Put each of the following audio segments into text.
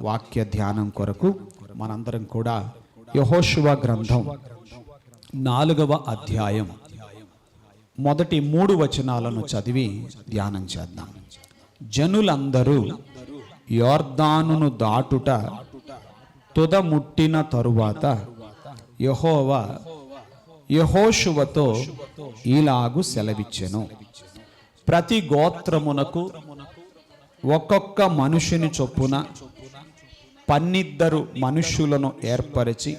వాక్య ధ్యానం కొరకు మనందరం కూడా యెహోషువ గ్రంథం 4వ అధ్యాయం మొదటి 3 వచనాలను చదివి ధ్యానం చేద్దాం. జనులందరూ యొర్దానును దాటుట తుదముట్టిన తరువాత యెహోవా యెహోషువతో ఇలాగు సెలవిచ్చెను. ప్రతి గోత్రమునకు ఒక్కొక్క మనుషుని చొప్పున 12 మనుషులను ఏర్పరిచి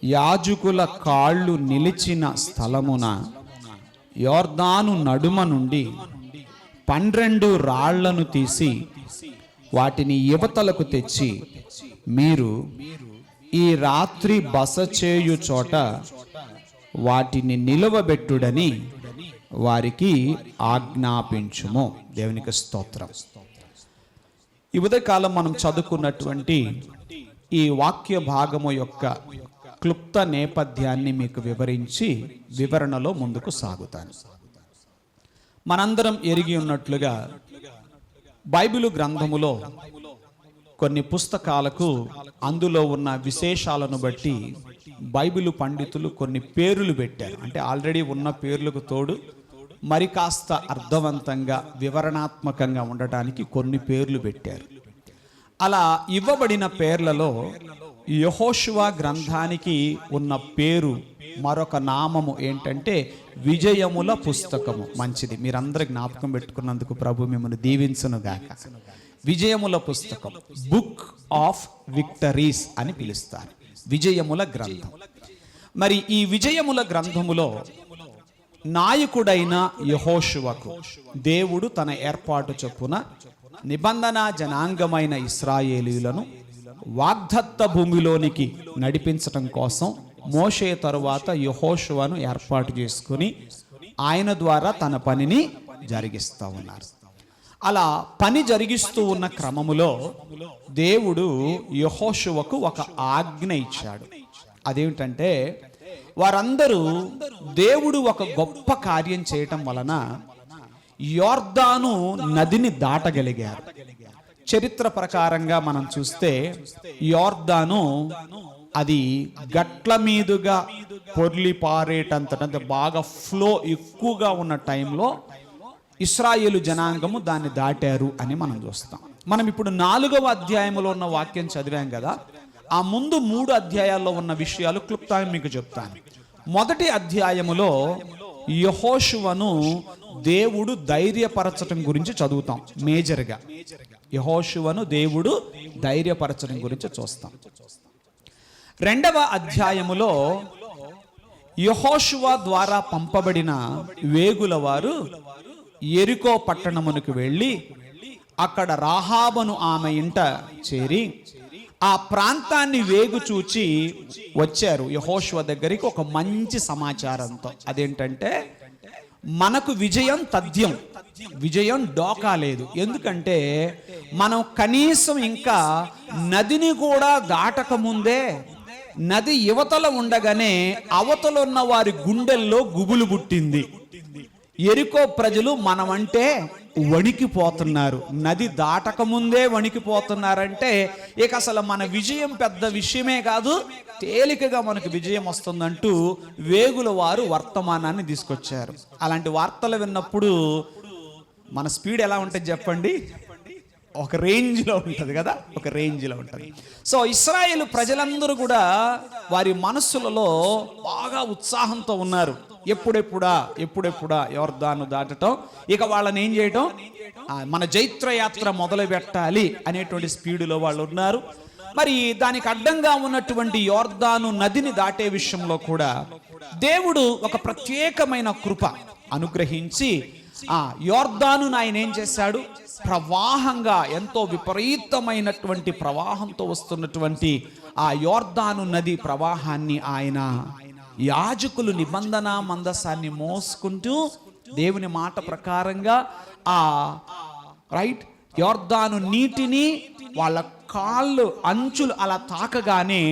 యాజకుల కాళ్ళు నిలిచిన స్థలమున యొర్దాను నడుమ నుండి 12 రాళ్లను తీసి వాటిని యువతలకు తెచ్చి మీరు ఈ రాత్రి బస చేయు చోట వాటిని నిలవబెట్టుడని వారికి ఆజ్ఞాపించుము. దేవునికి స్తోత్రం. ఈ ఉదయకాలం మనం చదువుకున్నటువంటి ఈ వాక్య భాగము యొక్క క్లుప్త నేపథ్యాన్ని మీకు వివరించి వివరణలో ముందుకు సాగుతాను. మనందరం ఎరిగి ఉన్నట్లుగా బైబిలు గ్రంథములో కొన్ని పుస్తకాలకు అందులో ఉన్న విశేషాలను బట్టి బైబిలు పండితులు కొన్ని పేర్లు పెట్టారు. అంటే ఆల్రెడీ ఉన్న పేర్లకు తోడు మరి కాస్త అర్థవంతంగా వివరణాత్మకంగా ఉండటానికి కొన్ని పేర్లు పెట్టారు. అలా ఇవ్వబడిన పేర్లలో యెహోషువ గ్రంథానికి ఉన్న పేరు మరొక నామము ఏంటంటే విజయముల పుస్తకము. మంచిది, మీరందరూ జ్ఞాపకం పెట్టుకున్నందుకు ప్రభు మిమ్మల్ని దీవించును గాక. విజయముల పుస్తకం, బుక్ ఆఫ్ విక్టరీస్ అని పిలుస్తారు, విజయముల గ్రంథం. మరి ఈ విజయముల గ్రంథములో నాయకుడైన యెహోషువకు దేవుడు తన ఏర్పాటు చొప్పున నిబంధన జనాంగమైన ఇశ్రాయేలీయులను వాగ్దత్త భూమిలోనికి నడిపించటం కోసం మోషే తరువాత యెహోషువను ఏర్పాటు చేసుకుని ఆయన ద్వారా తన పనిని జరిగిస్తూ ఉన్నారు. అలా పని జరిగిస్తూ ఉన్న క్రమములో దేవుడు యెహోషువకు ఒక ఆజ్ఞ ఇచ్చాడు. అదేమిటంటే వారందరూ దేవుడు ఒక గొప్ప కార్యం చేయటం వలన యొర్దాను నదిని దాటగలిగారు. చరిత్ర ప్రకారంగా మనం చూస్తే యొర్దాను అది గట్ల మీదుగా పొర్లి పారేటంత బాగా ఫ్లో ఎక్కువగా ఉన్న టైంలో ఇశ్రాయేలు జనాంగము దాన్ని దాటారు అని మనం చూస్తాం. మనం ఇప్పుడు 4వ అధ్యాయంలో ఉన్న వాక్యం చదివాం కదా, ఆ ముందు 3 అధ్యాయాల్లో ఉన్న విషయాలు క్లుప్తంగా మీకు చెప్తాను. మొదటి అధ్యాయములో యెహోషువను దేవుడు ధైర్యపరచడం గురించి చదువుతాం. మేజర్గా యెహోషువను దేవుడు ధైర్యపరచడం గురించి చూస్తాం. 2వ అధ్యాయములో యెహోషువ ద్వారా పంపబడిన వేగుల వారు యెరికో పట్టణమునకు వెళ్ళి అక్కడ రాహాబను ఆమె ఇంట చేరి ఆ ప్రాంతాన్ని వేగు చూచి వచ్చారు యెహోషువ దగ్గరికి ఒక మంచి సమాచారంతో. అదేంటంటే మనకు విజయం తథ్యం, విజయం డోకా లేదు. ఎందుకంటే మనం కనీసం ఇంకా నదిని కూడా దాటక ముందే నది యువతల ఉండగానే అవతల ఉన్న వారి గుండెల్లో గుబులు పుట్టింది. యెరికో ప్రజలు మనమంటే వణికిపోతున్నారు, నది దాటక ముందే వణికిపోతున్నారంటే ఇక అసలు మన విజయం పెద్ద విషయమే కాదు, తేలికగా మనకు విజయం వస్తుందంటూ వేగుల వారు వర్తమానాన్ని తీసుకొచ్చారు. అలాంటి వార్తలు విన్నప్పుడు మన స్పీడ్ ఎలా ఉంటుంది చెప్పండి? ఒక రేంజ్లో ఉంటుంది కదా, ఒక రేంజ్లో ఉంటుంది. సో ఇశ్రాయేలు ప్రజలందరూ కూడా వారి మనస్సులలో బాగా ఉత్సాహంతో ఉన్నారు. ఎప్పుడెప్పుడా యొర్దాను దాటటం, ఇక వాళ్ళని ఏం చేయటం, మన జైత్రయాత్ర మొదలు పెట్టాలి అనేటువంటి స్పీడులో వాళ్ళు ఉన్నారు. మరి దానికి అడ్డంగా ఉన్నటువంటి యొర్దాను నదిని దాటే విషయంలో కూడా దేవుడు ఒక ప్రత్యేకమైన కృప అనుగ్రహించి యొర్దాను ఆయన ఏం చేశాడు, ప్రవాహంగా ఎంతో విపరీతమైనటువంటి ప్రవాహంతో వస్తున్నటువంటి ఆ యొర్దాను నది ప్రవాహాన్ని ఆయన యాజకులు నిబంధన మందసాన్ని మోసుకుంటూ దేవుని మాట ప్రకారంగా యొర్దాను నీటిని వాళ్ళ కాళ్ళు అంచులు అలా తాకగానే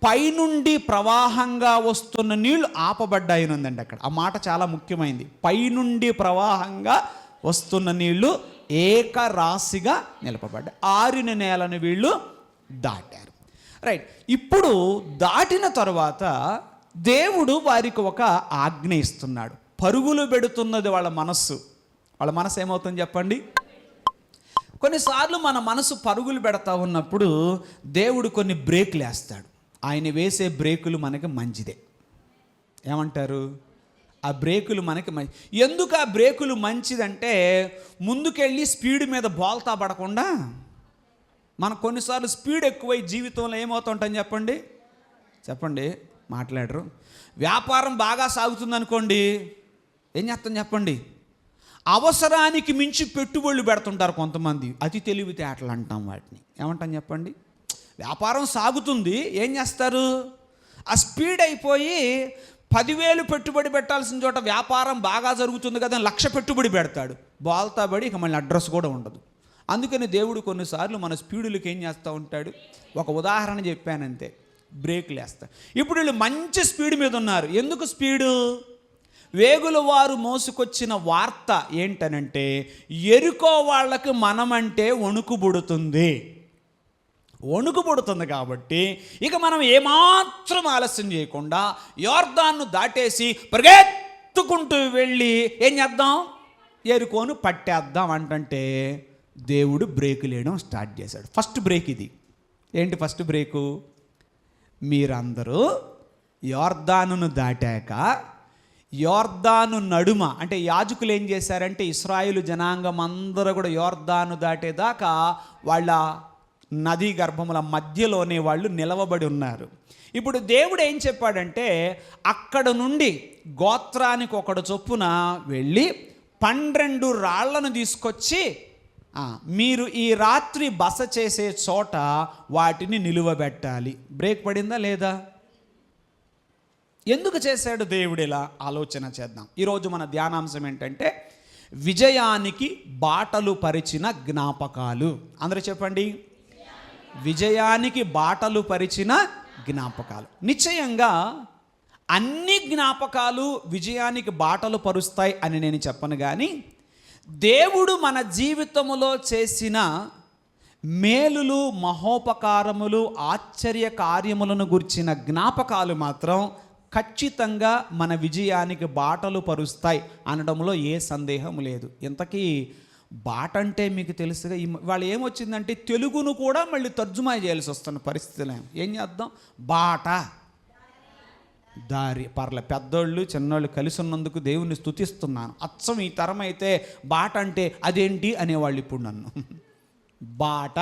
పైనుండి ప్రవాహంగా వస్తున్న నీళ్లు ఆపబడ్డాయినందండి. అక్కడ ఆ మాట చాలా ముఖ్యమైనది. పైనుండి ప్రవాహంగా వస్తున్న నీళ్లు ఏకరాశిగా నిలపబడ్డాయి. ఆరిన నేలను వీళ్ళు దాటారు. రైట్. ఇప్పుడు దాటిన తరువాత దేవుడు వారికి ఒక ఆజ్ఞ ఇస్తున్నాడు. పరుగులు పెడుతున్నది వాళ్ళ మనస్సు. వాళ్ళ మనసు ఏమవుతుంది చెప్పండి? కొన్నిసార్లు మన మనసు పరుగులు పెడతా ఉన్నప్పుడు దేవుడు కొన్ని బ్రేకులు వేస్తాడు. ఆయన వేసే బ్రేకులు మనకి మంచిదే. ఏమంటారు? ఆ బ్రేకులు మనకి ఎందుకు ఆ బ్రేకులు మంచిదంటే, ముందుకెళ్ళి స్పీడ్ మీద బోల్తా పడకుండా, మనం కొన్నిసార్లు స్పీడ్ ఎక్కువై జీవితంలో ఏమవుతుంటాం చెప్పండి మాట్లాడరు. వ్యాపారం బాగా సాగుతుంది అనుకోండి, ఏం చేస్తాం చెప్పండి? అవసరానికి మించి పెట్టుబడులు పెడుతుంటారు కొంతమంది. అతి తెలివితేటలు అంటాం వాటిని. ఏమంటాం చెప్పండి? వ్యాపారం సాగుతుంది, ఏం చేస్తారు? ఆ స్పీడ్ అయిపోయి 10,000 పెట్టుబడి పెట్టాల్సిన చోట వ్యాపారం బాగా జరుగుతుంది కదా 1,00,000 పెట్టుబడి పెడతాడు. బాల్తా పడి ఇక మళ్ళీ అడ్రస్ కూడా ఉండదు. అందుకని దేవుడు కొన్నిసార్లు మన స్పీడులకి ఏం చేస్తూ ఉంటాడు? ఒక ఉదాహరణ చెప్పానంతే, బ్రేకులు వేస్తా. ఇప్పుడు వీళ్ళు మంచి స్పీడ్ మీద ఉన్నారు. ఎందుకు స్పీడు? వేగుల వారు మోసుకొచ్చిన వార్త ఏంటనంటే, ఎరుకో వాళ్ళకి మనమంటే వణుకు పుడుతుంది కాబట్టి ఇక మనం ఏమాత్రం ఆలస్యం చేయకుండా యోర్దాన్ను దాటేసి పరిగెత్తుకుంటూ వెళ్ళి ఏం చేద్దాం? ఎరుకోను పట్టేద్దాం అంటే దేవుడు బ్రేకులు వేయడం స్టార్ట్ చేశాడు. ఫస్ట్ బ్రేక్ ఇది. ఏంటి ఫస్ట్ బ్రేకు? మీరందరూ యోర్దానును దాటాక యోర్దాను నడుమ, అంటే యాజకులు ఏం చేశారంటే, ఇశ్రాయేలు జనాంగం అందరూ కూడా యోర్దాను దాటేదాకా వాళ్ళ నదీ గర్భముల మధ్యలోనే వాళ్ళు నిలవబడి ఉన్నారు. ఇప్పుడు దేవుడు ఏం చెప్పాడంటే, అక్కడ నుండి గోత్రానికి ఒకడు చొప్పున వెళ్ళి 12 రాళ్లను తీసుకొచ్చి మీరు ఈ రాత్రి బస చేసే చోట వాటిని నిలువబెట్టాలి. బ్రేక్ పడిందా లేదా? ఎందుకు చేశాడు దేవుడు ఇలా? ఆలోచన చేద్దాం. ఈరోజు మన ధ్యానాంశం ఏంటంటే, విజయానికి బాటలు పరిచిన జ్ఞాపకాలు. అందరూ చెప్పండి, విజయానికి బాటలు పరిచిన జ్ఞాపకాలు. నిశ్చయంగా అన్ని జ్ఞాపకాలు విజయానికి బాటలు పరుస్తాయి అని నేను చెప్పను, కానీ దేవుడు మన జీవితంలో చేసిన మేలులు, మహోపకారములు, ఆశ్చర్య కార్యములను గుర్చిన జ్ఞాపకాలు మాత్రం ఖచ్చితంగా మన విజయానికి బాటలు పరుస్తాయి అనడంలో ఏ సందేహం లేదు. ఇంతకీ బాట అంటే మీకు తెలుసుగా, వాళ్ళు ఏమొచ్చిందంటే తెలుగును కూడా మళ్ళీ తర్జుమా చేయాల్సి వస్తున్న పరిస్థితులు. ఏం చేద్దాం? బాట, దారి. పెద్దోళ్ళు చిన్నోళ్ళు కలిసి ఉన్నందుకు దేవుణ్ణి స్తుతిస్తున్నాను. అచ్చం ఈ తరం అయితే బాట అంటే అదేంటి అనేవాళ్ళు ఇప్పుడు నన్ను. బాట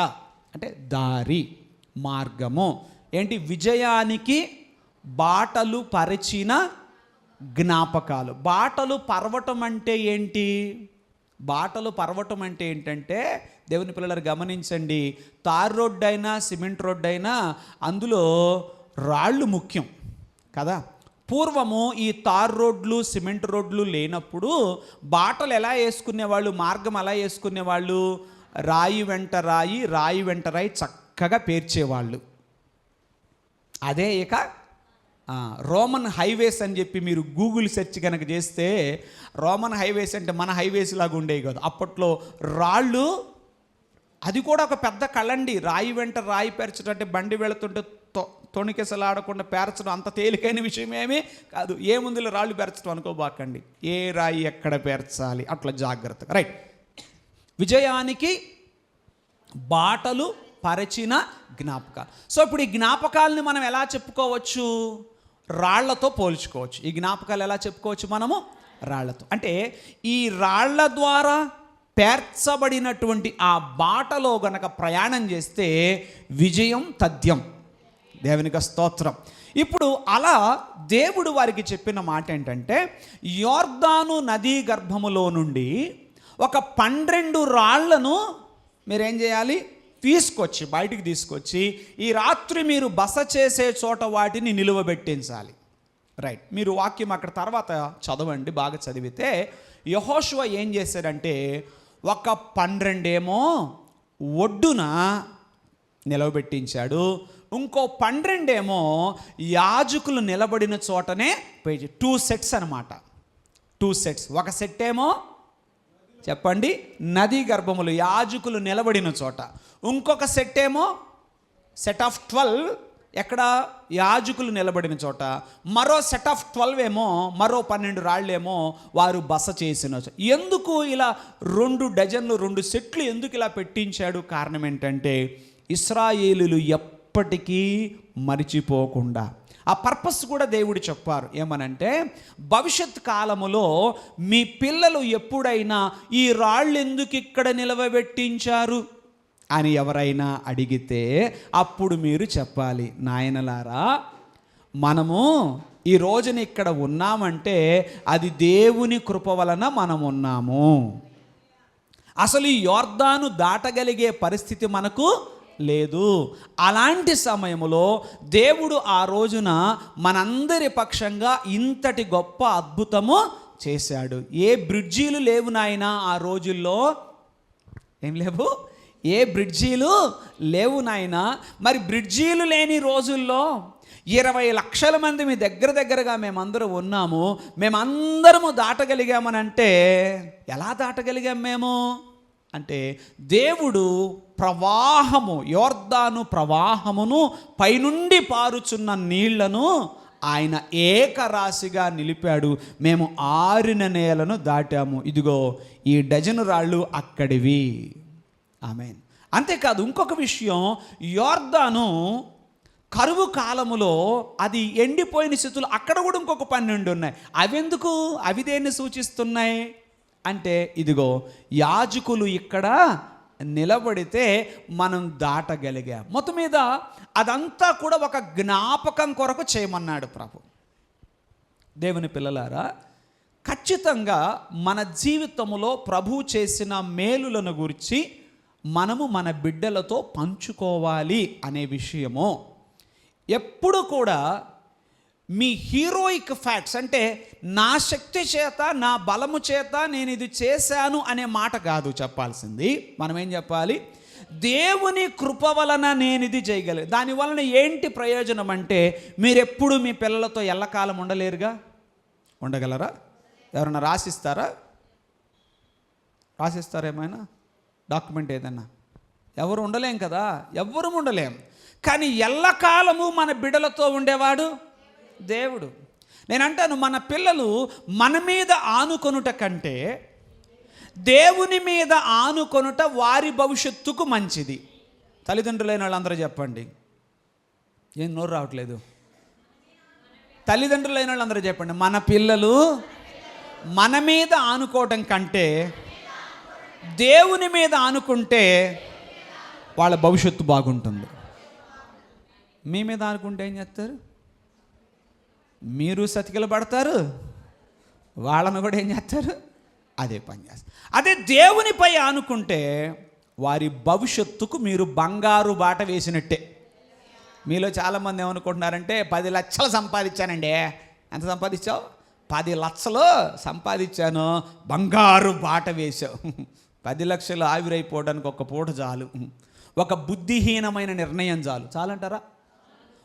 అంటే దారి, మార్గము. ఏంటి? విజయానికి బాటలు పరిచిన జ్ఞాపకాలు. బాటలు పర్వటం అంటే ఏంటి? బాటలు పర్వటం అంటే ఏంటంటే, దేవుని పిల్లలు గమనించండి, తార్ రోడ్డు అయినా సిమెంట్ రోడ్డు అయినా అందులో రాళ్ళు ముఖ్యం కదా. పూర్వము ఈ తార్ రోడ్లు, సిమెంట్ రోడ్లు లేనప్పుడు బాటలు ఎలా వేసుకునేవాళ్ళు, మార్గం ఎలా వేసుకునేవాళ్ళు? రాయి వెంట రాయి, రాయి వెంట రాయి చక్కగా పేర్చేవాళ్ళు. అదే ఇక రోమన్ హైవేస్ అని చెప్పి మీరు గూగుల్ సెర్చ్ కనుక చేస్తే, రోమన్ హైవేస్ అంటే మన హైవేస్ లాగా ఉండేవి కాదు. అప్పట్లో రాళ్ళు, అది కూడా ఒక పెద్ద కళండి. రాయి వెంట రాయి పేర్చడం అంటే బండి వెళుతుంటే తొణికెసలాడకుండా పేర్చడం అంత తేలికైన విషయమేమీ కాదు. ఏముందులో రాళ్ళు పేర్చడం అనుకోబాకండి, ఏ రాయి ఎక్కడ పేర్చాలి అట్లా జాగ్రత్తగా. రైట్. విజయానికి బాటలు పరిచిన జ్ఞాపకాలు. సో ఇప్పుడు ఈ జ్ఞాపకాలని మనం ఎలా చెప్పుకోవచ్చు? రాళ్లతో పోల్చుకోవచ్చు. ఈ జ్ఞాపకాలు ఎలా చెప్పుకోవచ్చు మనము? రాళ్లతో. అంటే ఈ రాళ్ల ద్వారా పేర్చబడినటువంటి ఆ బాటలో గనక ప్రయాణం చేస్తే విజయం తథ్యం. దేవునికి స్తోత్రం. ఇప్పుడు అలా దేవుడు వారికి చెప్పిన మాట ఏంటంటే, యోర్దాను నదీ గర్భములో నుండి ఒక 12 రాళ్లను మీరేం చేయాలి? తీసుకొచ్చి, బయటికి తీసుకొచ్చి ఈ రాత్రి మీరు బస చేసే చోట వాటిని నిలువబెట్టించాలి. రైట్. మీరు వాక్యం అక్కడ తర్వాత చదవండి, బాగా చదివితే యెహోషువ ఏం చేశాడంటే, ఒక 12 ఏమో ఒడ్డున నిలవబెట్టించాడు, ఇంకో 12 ఏమో యాజకులు నిలబడిన చోటనే పేజీ. 2 సెట్స్ అనమాట. 2 సెట్స్. ఒక సెట్ ఏమో చెప్పండి నదీ గర్భములు, యాజకులు నిలబడిన చోట. ఇంకొక సెట్ ఏమో సెట్ ఆఫ్ 12 ఎక్కడ యాజకులు నిలబడిన చోట, మరో సెట్ ఆఫ్ 12 ఏమో, మరో 12 రాళ్ళేమో వారు బస చేసిన. ఎందుకు ఇలా 2 డజన్లు 2 సెట్లు ఎందుకు ఇలా పెట్టించాడు? కారణం ఏంటంటే ఇశ్రాయేలులు ఎప్పటికీ మరిచిపోకుండా. ఆ పర్పస్ కూడా దేవుడు చెప్పారు. ఏమనంటే భవిష్యత్ కాలములో మీ పిల్లలు ఎప్పుడైనా ఈ రాళ్ళు ఎందుకు ఇక్కడ నిలవబెట్టించారు అని ఎవరైనా అడిగితే అప్పుడు మీరు చెప్పాలి, నాయనలారా మనము ఈ రోజున ఇక్కడ ఉన్నామంటే అది దేవుని కృప వలన మనం ఉన్నాము. అసలు ఈ యోర్దాను దాటగలిగే పరిస్థితి మనకు లేదు. అలాంటి సమయంలో దేవుడు ఆ రోజున మనందరి పక్షంగా ఇంతటి గొప్ప అద్భుతము చేశాడు. ఏ బ్రిడ్జీలు లేవు నాయనా ఆ రోజుల్లో, ఏం లేవు, ఏ బ్రిడ్జీలు లేవు నాయనా. మరి బ్రిడ్జీలు లేని రోజుల్లో 20 లక్షల మంది మీ దగ్గరగా మేమందరం ఉన్నాము, మేమందరము దాటగలిగామనంటే ఎలా దాటగలిగాం మేము అంటే దేవుడు ప్రవాహము, యోర్దాను ప్రవాహమును పైనుండి పారుచున్న నీళ్లను ఆయన ఏకరాశిగా నిలిపాడు. మేము ఆరిన నేలను దాటాము. ఇదిగో ఈ డజను రాళ్ళు అక్కడివి. ఆమేన్. అంతేకాదు ఇంకొక విషయం, యోర్దాను కరువు కాలములో అది ఎండిపోయిన స్థితులు అక్కడ కూడా ఇంకొక 12 ఉన్నాయి. అవెందుకు? అవి దేన్ని సూచిస్తున్నాయి అంటే ఇదిగో యాజకులు ఇక్కడ నిలబడితే మనం దాటగలిగాం. మొత్తం మీద అదంతా కూడా ఒక జ్ఞాపకం కొరకు చేయమన్నాడు ప్రభు. దేవుని పిల్లలారా, ఖచ్చితంగా మన జీవితంలో ప్రభు చేసిన మేలులను గురించి మనము మన బిడ్డలతో పంచుకోవాలి అనే విషయము ఎప్పుడు కూడా మీ హీరోయిక్ ఫ్యాక్ట్స్ అంటే నా శక్తి చేత నా బలము చేత నేను ఇది చేశాను అనే మాట కాదు చెప్పాల్సింది. మనం ఏం చెప్పాలి? దేవుని కృప వలన నేను ఇది చేయగలను. దానివలన ఏంటి ప్రయోజనం అంటే మీరెప్పుడు మీ పిల్లలతో ఎల్లకాలం ఉండలేరుగా. ఉండగలరా? ఎవరైనా రాసిస్తారా? ఏమైనా డాక్యుమెంట్ ఏదైనా? ఎవరు ఉండలేం కదా, ఎవ్వరూ ఉండలేం. కానీ ఎల్లకాలము మన బిడ్డలతో ఉండేవాడు దేవుడు. నేనంటాను, మన పిల్లలు మన మీద ఆనుకొనుట కంటే దేవుని మీద ఆనుకొనుట వారి భవిష్యత్తుకు మంచిది. తల్లిదండ్రులైన వాళ్ళందరూ చెప్పండి. ఏం నోరు రావట్లేదు? తల్లిదండ్రులైన వాళ్ళందరూ చెప్పండి, మన పిల్లలు మన మీద ఆనుకోవటం కంటే దేవుని మీద ఆనుకుంటే వాళ్ళ భవిష్యత్తు బాగుంటుంది. మీ మీద ఆనుకుంటే ఏం చేస్తారు? మీరు సతికిల పడతారు, వాళ్ళను కూడా ఏం చేస్తారు? అదే పని చేస్తారు. అదే దేవునిపై ఆనుకుంటే వారి భవిష్యత్తుకు మీరు బంగారు బాట వేసినట్టే. మీలో చాలామంది ఏమనుకుంటున్నారంటే 10 లక్షలు సంపాదించానండి. ఎంత సంపాదించావు? 10 లక్షలు సంపాదించాను. బంగారు బాట వేసావు. 10 లక్షలు ఆవిరైపోవడానికి ఒక్క పూట చాలు. ఒక బుద్ధిహీనమైన నిర్ణయం చాలంటారా?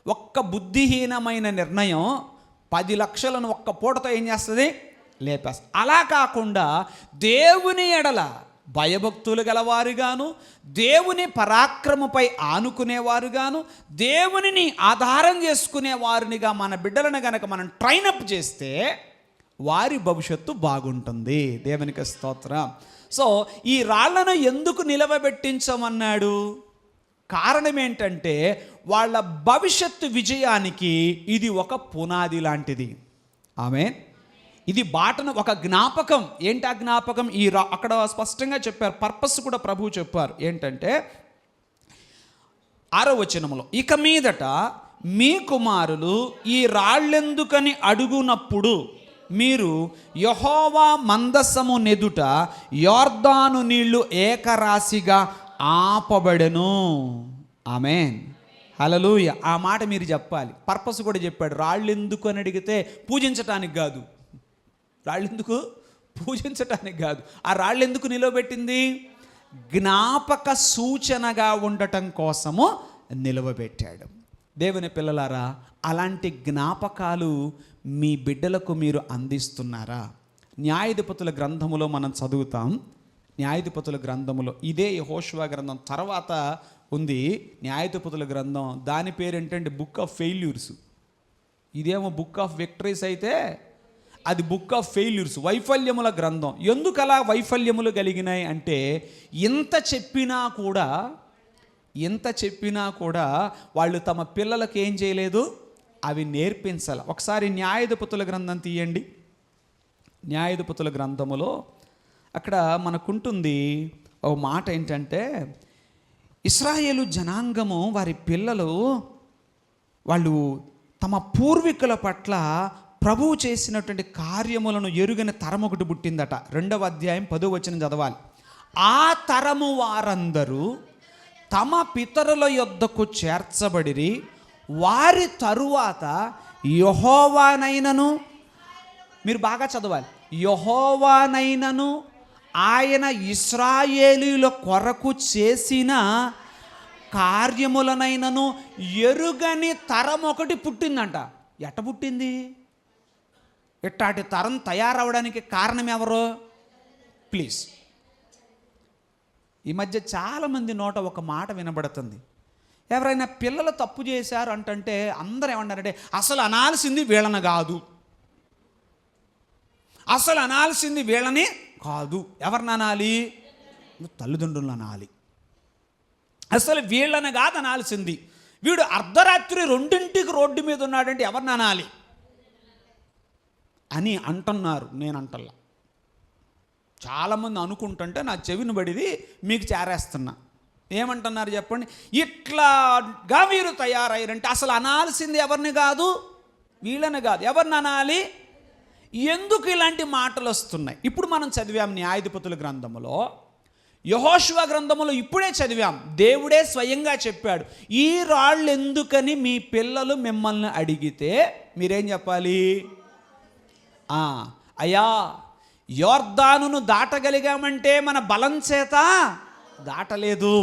ఒక్క బుద్ధిహీనమైన నిర్ణయం 10 లక్షలను ఒక్క పూటతో ఏం చేస్తుంది? లేపేస్తుంది. అలా కాకుండా దేవుని ఎడల భయభక్తులు గలవారుగాను, దేవుని పరాక్రమపై ఆనుకునేవారుగాను, దేవునిని ఆధారం చేసుకునే వారినిగా మన బిడ్డలను గనక మనం ట్రైనప్ చేస్తే వారి భవిష్యత్తు బాగుంటుంది. దేవునికి స్తోత్రం. సో ఈ రాళ్లను ఎందుకు నిలవబెట్టించమన్నాడు? కారణం ఏంటంటే వాళ్ళ భవిష్యత్తు విజయానికి ఇది ఒక పునాది లాంటిది. ఆమేన్. ఇది బాటను, ఒక జ్ఞాపకం. ఏంటి ఆ జ్ఞాపకం? అక్కడ స్పష్టంగా చెప్పారు, పర్పస్ కూడా ప్రభువు చెప్పారు. ఏంటంటే 6వ వచనంలో, ఇక మీదట మీ కుమారులు ఈ రాళ్ళెందుకని అడుగునప్పుడు మీరు యెహోవా మందసము నెదుట యోర్దాను నీళ్లు ఏకరాశిగా ఆపబడెను. ఆమేన్. హల్లెలూయా. ఆ మాట మీరు చెప్పాలి. పర్పస్ కూడా చెప్పాడు. రాళ్ళు ఎందుకు అని అడిగితే పూజించటానికి కాదు. రాళ్ళు ఎందుకు? పూజించటానికి కాదు. ఆ రాళ్ళు ఎందుకు నిలవబెట్టింది? జ్ఞాపక సూచనగా ఉండటం కోసము నిలవబెట్టాడు. దేవుని పిల్లలారా, అలాంటి జ్ఞాపకాలు మీ బిడ్డలకు మీరు అందిస్తున్నారా? న్యాయాధిపతుల గ్రంథములో మనం చదువుతాం. న్యాయాధిపతుల గ్రంథములో ఇదే యెహోషువ గ్రంథం తర్వాత ఉంది న్యాయాధిపతుల గ్రంథం. దాని పేరు ఏంటంటే బుక్ ఆఫ్ ఫెయిల్యూర్స్. ఇదేమో బుక్ ఆఫ్ విక్టరీస్ అయితే అది బుక్ ఆఫ్ ఫెయిల్యూర్స్, వైఫల్యముల గ్రంథం. ఎందుకు అలా వైఫల్యములు కలిగినాయి అంటే ఇంత చెప్పినా కూడా వాళ్ళు తమ పిల్లలకు ఏం చేయలేదు, అవి నేర్పించాలి. ఒకసారి న్యాయాధిపతుల గ్రంథం తీయండి. న్యాయాధిపతుల గ్రంథములో అక్కడ మనకుంటుంది ఒక మాట ఏంటంటే, ఇశ్రాయేలు జనాంగము వారి పిల్లలు వాళ్ళు తమ పూర్వీకుల పట్ల ప్రభువు చేసినటువంటి కార్యములను ఎరుగని తరం ఒకటి పుట్టిందట. 2వ అధ్యాయం 10వ వచనం చదవాలి. ఆ తరము వారందరూ తమ పితరుల యొద్దకు చేర్చబడిరి. వారి తరువాత యెహోవానైనను, మీరు బాగా చదవాలి, యెహోవానైనను ఆయన ఇశ్రాయేలీయుల కొరకు చేసిన కార్యములనైనను ఎరుగని తరం ఒకటి పుట్టిందంట. ఎట్ట పుట్టింది? ఇట్టాటి తరం తయారవడానికి కారణం ఎవరు? ప్లీజ్, ఈ మధ్య చాలామంది నోట ఒక మాట వినబడుతుంది. ఎవరైనా పిల్లలు తప్పు చేశారు అంటే అందరూ ఏమన్నారంటే, అసలు అనాల్సింది వీళ్ళని కాదు, అసలు అనాల్సింది వీళ్ళని కాదు. ఎవరిని అనాలి? తల్లిదండ్రులను అనాలి. అసలు వీళ్ళని కాదు అనాల్సింది. వీడు అర్ధరాత్రి 2ంటికి రోడ్డు మీద ఉన్నాడంటే ఎవరిని అనాలి అని అంటున్నారు. నేను అంటల్లా. చాలామంది అనుకుంటుంటే నా చెవిని పడిది మీకు చేరేస్తున్నా. ఏమంటున్నారు చెప్పండి? ఇట్లాగా మీరు తయారయ్యారంటే అసలు అనాల్సింది ఎవరిని కాదు, వీళ్ళని కాదు. ఎవరిని అనాలి? ఎందుకు ఇలాంటి మాటలు వస్తున్నాయి? ఇప్పుడు మనం చదివాం న్యాయాధిపతుల గ్రంథములో, యెహోషువ గ్రంథములో ఇప్పుడే చదివాం. దేవుడే స్వయంగా చెప్పాడు, ఈ రాళ్ళు ఎందుకని మీ పిల్లలు మిమ్మల్ని అడిగితే మీరేం చెప్పాలి? అయ్యా, యోర్దానును దాటగలిగామంటే మన బలం చేత దాటలేదు.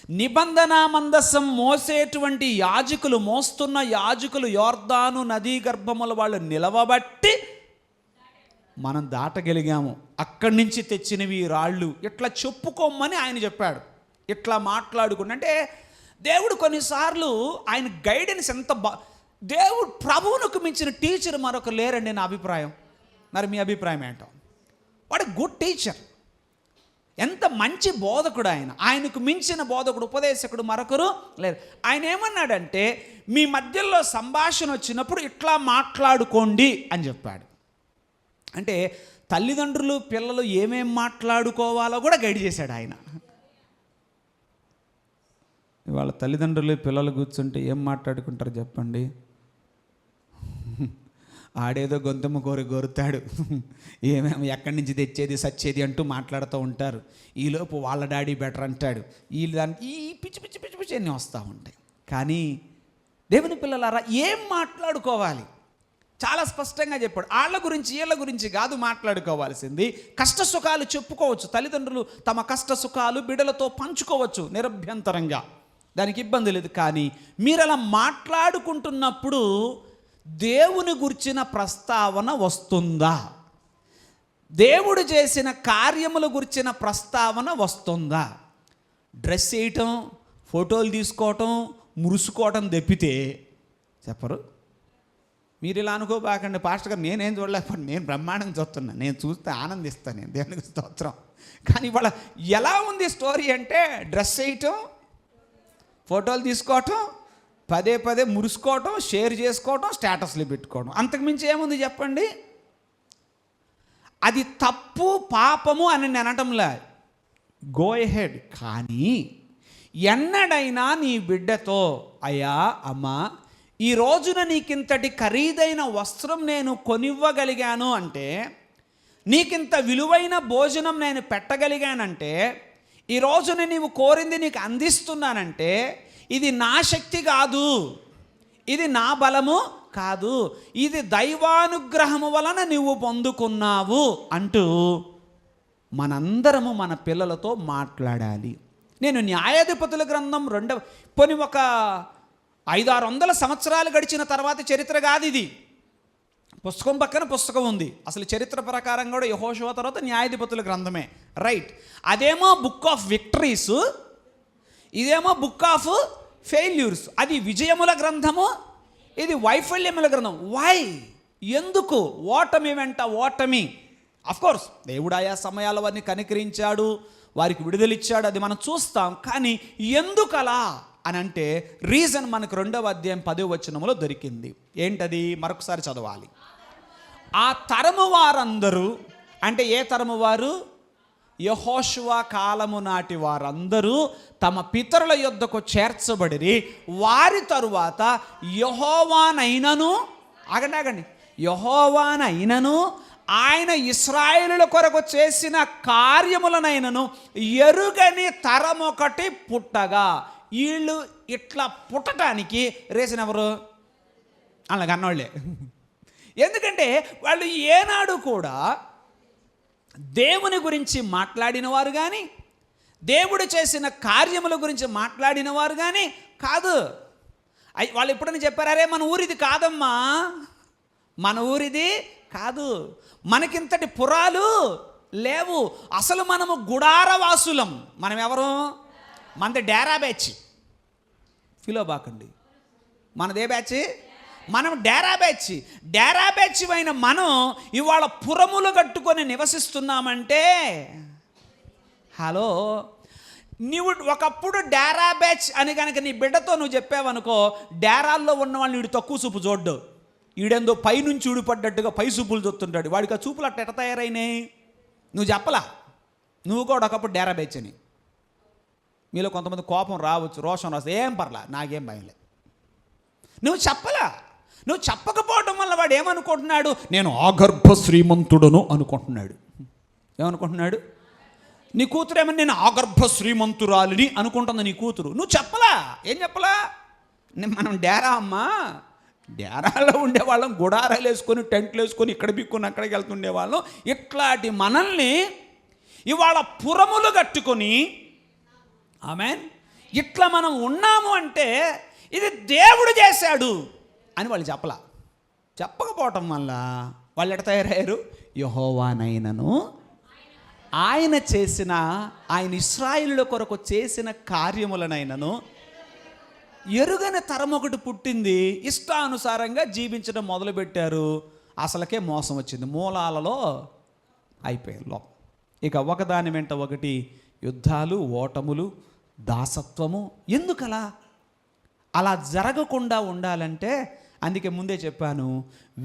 నిబంధన మందసం మోసేటువంటి యాజకులు, మోస్తున్న యాజకులు యోర్దాను నదీ గర్భముల వాళ్ళు నిలవబట్టి మనం దాటగలిగాము. అక్కడి నుంచి తెచ్చినవి రాళ్ళు. ఇట్లా చెప్పుకోమని ఆయన చెప్పాడు. ఇట్లా మాట్లాడుకుని అంటే దేవుడు కొన్నిసార్లు ఆయన గైడెన్స్ ఎంత దేవుడు ప్రభువునికి మించిన టీచర్ మరొక లేరండి నా అభిప్రాయం. మరి మీ అభిప్రాయం ఏంటో? వాడు గుడ్ టీచర్, ఎంత మంచి బోధకుడు ఆయన. ఆయనకు మించిన బోధకుడు, ఉపదేశకుడు మరొకరు లేరు. ఆయన ఏమన్నాడంటే, మీ మధ్యలో సంభాషణ వచ్చినప్పుడు ఇట్లా మాట్లాడుకోండి అని చెప్పాడు. అంటే తల్లిదండ్రులు పిల్లలు ఏమేం మాట్లాడుకోవాలో కూడా గైడ్ చేశాడు ఆయన. ఇవాళ తల్లిదండ్రులు పిల్లలు కూర్చుంటే ఏం మాట్లాడుకుంటారు చెప్పండి? ఆడేదో గొంతమ్మ గోరుతాడు, ఏమేమి ఎక్కడి నుంచి తెచ్చేది సచ్చేది అంటూ మాట్లాడుతూ ఉంటారు. ఈలోపు వాళ్ళ డాడీ బెటర్ అంటాడు. వీళ్ళు దానికి ఈ పిచ్చి పిచ్చి పిచ్చి పిచ్చి అన్నీ వస్తూ ఉంటాయి. కానీ దేవుని పిల్లలారా, ఏం మాట్లాడుకోవాలి చాలా స్పష్టంగా చెప్పాడు. వాళ్ళ గురించి వీళ్ళ గురించి కాదు మాట్లాడుకోవాల్సింది. కష్ట సుఖాలు చెప్పుకోవచ్చు. తల్లిదండ్రులు తమ కష్ట సుఖాలు బిడ్డలతో పంచుకోవచ్చు నిరభ్యంతరంగా, దానికి ఇబ్బంది లేదు. కానీ మీరు అలా మాట్లాడుకుంటున్నప్పుడు దేవుని గురించిన ప్రస్తావన వస్తుందా? దేవుడు చేసిన కార్యముల గురించిన ప్రస్తావన వస్తుందా? డ్రెస్ వేయటం, ఫోటోలు తీసుకోవటం, మురుసుకోవటం తప్పితే చెప్పరు. మీరు ఇలా అనుకోబాకండి, పాస్టర్ గారు నేనేం చూడలేకపోతే, నేను బ్రహ్మాండంగా చూస్తున్నా, నేను చూస్తే ఆనందిస్తాను, నేను దేవునికి స్తోత్రం. కానీ ఇవాళ ఎలా ఉంది స్టోరీ అంటే, డ్రెస్ వేయటం, ఫోటోలు తీసుకోవటం, పదే పదే మురుసుకోవటం, షేర్ చేసుకోవటం, స్టేటస్లు పెట్టుకోవడం, అంతకుమించి ఏముంది చెప్పండి? అది తప్పు పాపము అని నేను అనటంలే, గో ఎహెడ్. కానీ ఎన్నడైనా నీ బిడ్డతో, అయ్యా అమ్మా, ఈ రోజున నీకింతటి ఖరీదైన వస్త్రం నేను కొనివ్వగలిగాను అంటే, నీకింత విలువైన భోజనం నేను పెట్టగలిగానంటే, ఈ రోజున నీవు కోరింది నీకు అందిస్తున్నానంటే, ఇది నా శక్తి కాదు, ఇది నా బలము కాదు, ఇది దైవానుగ్రహము వలన నీవు పొందుకున్నావు అంటూ మనందరము మన పిల్లలతో మాట్లాడాలి. నేను న్యాయాధిపతుల గ్రంథం పోనీ ఒక 500-600 సంవత్సరాలు గడిచిన తర్వాత చరిత్ర కాదు ఇది. పుస్తకం పక్కన పుస్తకం ఉంది. అసలు చరిత్ర ప్రకారం కూడా యెహోషువ తర్వాత న్యాయాధిపతుల గ్రంథమే, రైట్. అదేమో బుక్ ఆఫ్ విక్టరీస్, ఇదేమో బుక్ ఆఫ్ ఫెయిల్యూర్స్. అది విజయముల గ్రంథము, ఇది వైఫల్యముల గ్రంథం. వై? ఎందుకు? ఓటమి వెంట ఓటమి. అఫ్కోర్స్ దేవుడు ఆయా సమయాల వారిని కనికరించాడు, వారికి విడుదలిచ్చాడు, అది మనం చూస్తాం. కానీ ఎందుకు అలా అని అంటే రీజన్ మనకు 2వ అధ్యాయం 10వ వచనంలో దొరికింది. ఏంటది? మరొకసారి చదవాలి. ఆ తరము వారందరూ, అంటే ఏ తరము వారు? యెహోషువ కాలము నాటి వారందరూ తమ పితరుల యొద్దకు చేర్చబడిరి. వారి తరువాత యెహోవానైనను, ఆగండి, యెహోవానైనను ఆయన ఇశ్రాయేలుల కొరకు చేసిన కార్యములనైనను ఎరుగని తరమొకటి పుట్టగా. వీళ్ళు ఇట్లా పుట్టడానికి రీజన్ ఎవరు? అలాగ అన్నోళ్ళే. ఎందుకంటే వాళ్ళు ఏనాడు కూడా దేవుని గురించి మాట్లాడిన వారు కానీ, దేవుడు చేసిన కార్యముల గురించి మాట్లాడిన వారు కానీ కాదు. వాళ్ళు ఎప్పుడైనా చెప్పారు, అరే మన ఊరిది కాదమ్మా, మన ఊరిది కాదు, మనకింతటి పురాలు లేవు, అసలు మనము గుడారవాసులం. మనం ఎవరు? మనది డేరా బ్యాచ్. ఫీల్ అవ్వకండి, మనదే బ్యాచ్? మనం డేరా బ్యాచ్. డేరా బ్యాచ్ అయిన మనం ఇవాళ పురములు కట్టుకొని నివసిస్తున్నామంటే, హలో, నీవు ఒకప్పుడు డేరా బ్యాచ్ అని కనుక నీ బిడ్డతో నువ్వు చెప్పావనుకో, డేరాల్లో ఉన్న వాళ్ళని వీడు తక్కువ చూపు చూడ్డు. ఈడేందో పైనుంచి ఊడిపడ్డట్టుగా పై చూపులు చూస్తుంటాడు. వాడికి ఆ చూపులు అట్ట ఎట్ట తయారైనాయి? నువ్వు చెప్పలా, నువ్వు కూడా ఒకప్పుడు డేరా బ్యాచ్ అని. మీలో కొంతమంది కోపం రావచ్చు, రోషం రావచ్చు, ఏం పర్లా, నాకేం భయం లేదు. నువ్వు చెప్పలా. నువ్వు చెప్పకపోవడం వల్ల వాడు ఏమనుకుంటున్నాడు? నేను ఆగర్భ శ్రీమంతుడను అనుకుంటున్నాడు. ఏమనుకుంటున్నాడు? నీ కూతురు ఏమని నేను ఆగర్భ శ్రీమంతురాలిని అనుకుంటుంది నీ కూతురు. నువ్వు చెప్పలా. ఏం చెప్పలా? మనం డేరా అమ్మా, డేరాలో ఉండేవాళ్ళం, గుడారాలు వేసుకొని టెంట్లు వేసుకొని ఇక్కడ బిక్కుని అక్కడికి వెళ్తుండేవాళ్ళం. ఇట్లాంటి మనల్ని ఇవాళ పురములు కట్టుకొని, ఆమేన్, ఇట్లా మనం ఉన్నాము అంటే ఇది దేవుడు చేశాడు అని వాళ్ళు చెప్పలా. చెప్పకపోవటం వల్ల వాళ్ళు ఎట్ట తయారయ్యారు? యెహోవానైనను ఆయన చేసిన, ఆయన ఇశ్రాయేలుల కొరకు చేసిన కార్యములనైనను ఎరుగని తరం ఒకటి పుట్టింది. ఇష్టానుసారంగా జీవించడం మొదలుపెట్టారు. అసలకే మోసం వచ్చింది, మూలాలలో అయిపోయారు. ఇక ఒకదాని వెంట ఒకటి యుద్ధాలు, ఓటములు, దాసత్వము. ఎందుకలా? అలా జరగకుండా ఉండాలంటే, అందుకే ముందే చెప్పాను,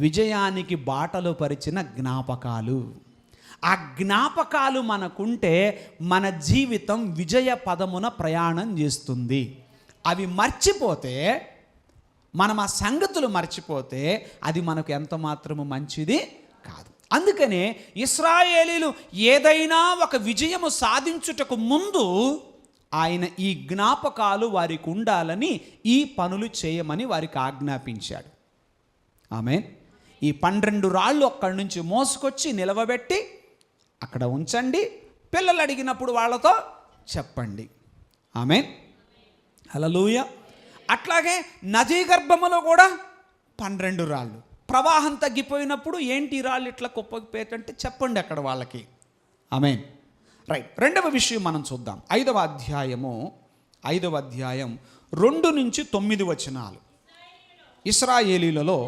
విజయానికి బాటలు పరిచిన జ్ఞాపకాలు. ఆ జ్ఞాపకాలు మనకుంటే మన జీవితం విజయ పదమున ప్రయాణం చేస్తుంది. అవి మర్చిపోతే, మనం ఆ సంగతులు మర్చిపోతే అది మనకు ఎంత మాత్రము మంచిది కాదు. అందుకనే ఇశ్రాయేలీలు ఏదైనా ఒక విజయము సాధించుటకు ముందు ఆయన ఈ జ్ఞాపకాలు వారికి ఉండాలని, ఈ పనులు చేయమని వారికి ఆజ్ఞాపించాడు. ఆమేన్. ఈ 12 రాళ్ళు అక్కడి నుంచి మోసుకొచ్చి నిలవబెట్టి అక్కడ ఉంచండి, పిల్లలు అడిగినప్పుడు వాళ్ళతో చెప్పండి. ఆమేన్, హల్లెలూయా. అట్లాగే నదీ గర్భములో కూడా 12 రాళ్ళు. ప్రవాహం తగ్గిపోయినప్పుడు ఏంటి రాళ్ళు ఇట్లా కుప్పకపోయేటంటే చెప్పండి అక్కడ వాళ్ళకి. ఆమేన్. రైట్. 2వ విషయం మనం చూద్దాం. 5వ అధ్యాయం 2 నుంచి 9 వచనాలు. ఇశ్రాయేలీలలో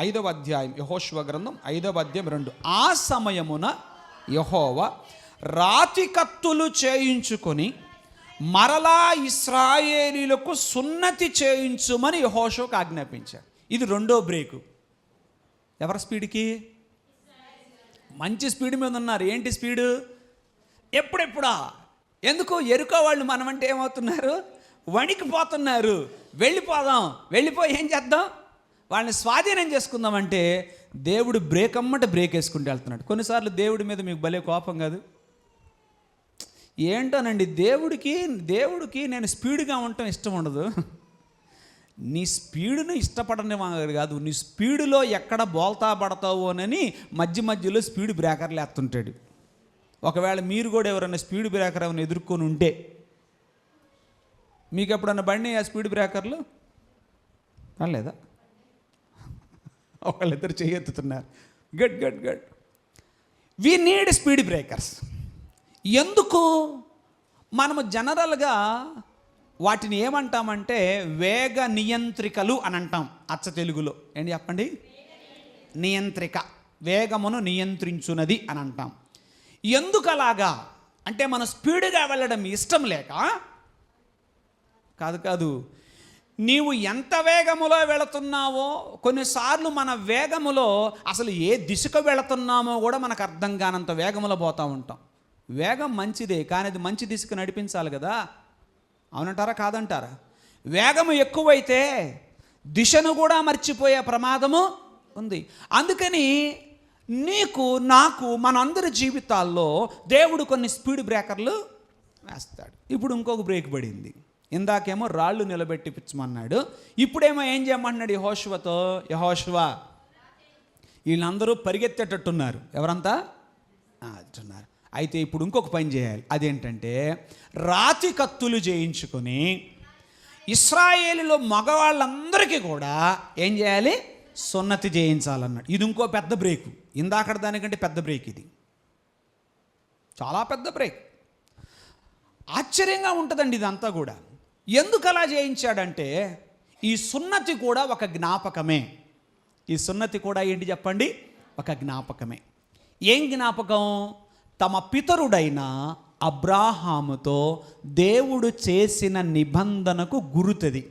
5వ అధ్యాయం, యెహోషువ గ్రంథం 5వ అధ్యాయం 2. ఆ సమయమున యెహోవా రాతి కత్తులు చేయించుకొని మరలా ఇశ్రాయేలీలకు సున్నతి చేయించుమని యెహోషువకు ఆజ్ఞాపించాడు. ఇది 2వ బ్రేకు. ఎవరి స్పీడ్కి? మంచి స్పీడ్ మీద ఉన్నారు. ఏంటి స్పీడు? ఎప్పుడెప్పుడా? ఎందుకు? ఎరుకో వాళ్ళు మనమంటే ఏమవుతున్నారు? వణికిపోతున్నారు. వెళ్ళిపోయి ఏం చేద్దాం? వాళ్ళని స్వాధీనం చేసుకుందామంటే దేవుడు బ్రేక్ అమ్మట బ్రేక్ వేసుకుంటూ వెళ్తున్నాడు. కొన్నిసార్లు దేవుడి మీద మీకు భలే కోపం కాదు? ఏంటోనండి, దేవుడికి నేను స్పీడ్గా ఉండటం ఇష్టం ఉండదు. నీ స్పీడును ఇష్టపడని కాదు, నీ స్పీడులో ఎక్కడ బోల్తా పడతావోనని మధ్యలో స్పీడ్ బ్రేకర్లు వేస్తుంటాడు. ఒకవేళ మీరు కూడా ఎవరైనా స్పీడ్ బ్రేకర్ ఏమైనా ఎదుర్కొని ఉంటే, మీకు ఎప్పుడన్నా బండి ఆ స్పీడ్ బ్రేకర్లు పడలేదా? ఒకళ్ళిద్దరు చేయెత్తుతున్నారు. Good. We need speed breakers. ఎందుకు? మనము జనరల్గా వాటిని ఏమంటామంటే వేగ నియంత్రికలు అని అంటాం. అచ్చ తెలుగులో ఏంటి చెప్పండి? నియంత్రిక, వేగమును నియంత్రించున్నది అని అంటాం. ఎందుకు అలాగా అంటే మన స్పీడ్గా వెళ్ళడం ఇష్టం లేక కాదు. నీవు ఎంత వేగములో వెళుతున్నావో, కొన్నిసార్లు మన వేగములో అసలు ఏ దిశకు వెళుతున్నామో కూడా మనకు అర్థం కానంత వేగములో పోతూ ఉంటాం. వేగం మంచిదే, కానీ అది మంచి దిశకు నడిపించాలి కదా. అవునంటారా కాదంటారా? వేగము ఎక్కువైతే దిశను కూడా మర్చిపోయే ప్రమాదము ఉంది. అందుకని నీకు నాకు మనందరి జీవితాల్లో దేవుడు కొన్ని స్పీడ్ బ్రేకర్లు వేస్తాడు. ఇప్పుడు ఇంకొక బ్రేక్ పడింది. ఇందాకేమో రాళ్ళు నిలబెట్టిపించమన్నాడు, ఇప్పుడేమో ఏం చేయమంటున్నాడు యెహోషువతో? యెహోషువా, వీళ్ళందరూ పరిగెత్తేటట్టున్నారు. ఎవరంతా అంటున్నారు. అయితే ఇప్పుడు ఇంకొక పని చేయాలి. అదేంటంటే రాతి కత్తులు చేయించుకొని ఇశ్రాయేలులో మగవాళ్ళందరికీ కూడా ఏం చేయాలి? సున్నతి చేయించాలన్నాడు. ఇది ఇంకో పెద్ద బ్రేకు. ఇందాకడ దానికంటే పెద్ద బ్రేక్ ఇది, చాలా పెద్ద బ్రేక్. ఆశ్చర్యంగా ఉంటుందండి ఇదంతా కూడా. ఎందుకు అలా చేయించాడంటే ఈ సున్నతి కూడా ఒక జ్ఞాపకమే. ఈ సున్నతి కూడా ఏంటి చెప్పండి? ఒక జ్ఞాపకమే. ఏం జ్ఞాపకం? తమ పితరుడైన అబ్రాహాముతో దేవుడు చేసిన నిబంధనకు గుర్తుది.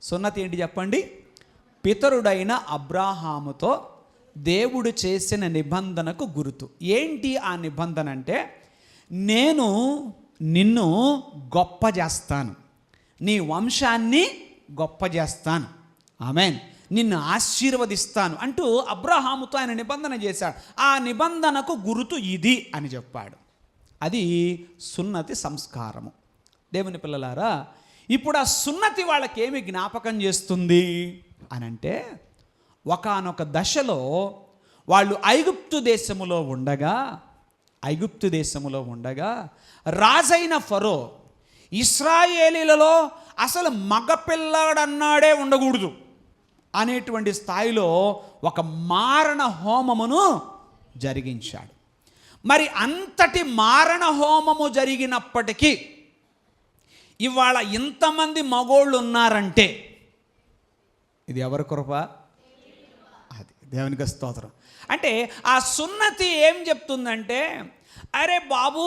సున్నతి ఏంటి చెప్పండి? పితరుడైన అబ్రాహాముతో దేవుడు చేసిన నిబంధనకు గుర్తు. ఏంటి ఆ నిబంధన అంటే, నేను నిన్ను గొప్ప చేస్తాను, నీ వంశాన్ని గొప్ప చేస్తాను, ఆమేన్, నిన్ను ఆశీర్వదిస్తాను అంటూ అబ్రహాముతో ఆయన నిబంధన చేశాడు. ఆ నిబంధనకు గుర్తు ఇది అని చెప్పాడు. అది సున్నతి సంస్కారము. దేవుని పిల్లలారా, ఇప్పుడు ఆ సున్నతి వాళ్ళకేమి జ్ఞాపకం చేస్తుంది అని అంటే, ఒకానొక దశలో వాళ్ళు ఐగుప్తు దేశములో ఉండగా రాజైన ఫరో ఇశ్రాయేలీలలో అసలు మగపిల్లాడన్నాడే ఉండకూడదు అనేటువంటి స్థాయిలో ఒక మారణ హోమమును జరిగించాడు. మరి అంతటి మారణ హోమము జరిగినప్పటికీ ఇవాళ ఇంతమంది మగోళ్ళు ఉన్నారంటే ఇది ఎవరి కృప? అది దేవునికి స్తోత్రం. అంటే ఆ సున్నతి ఏం చెప్తుందంటే, అరే బాబు,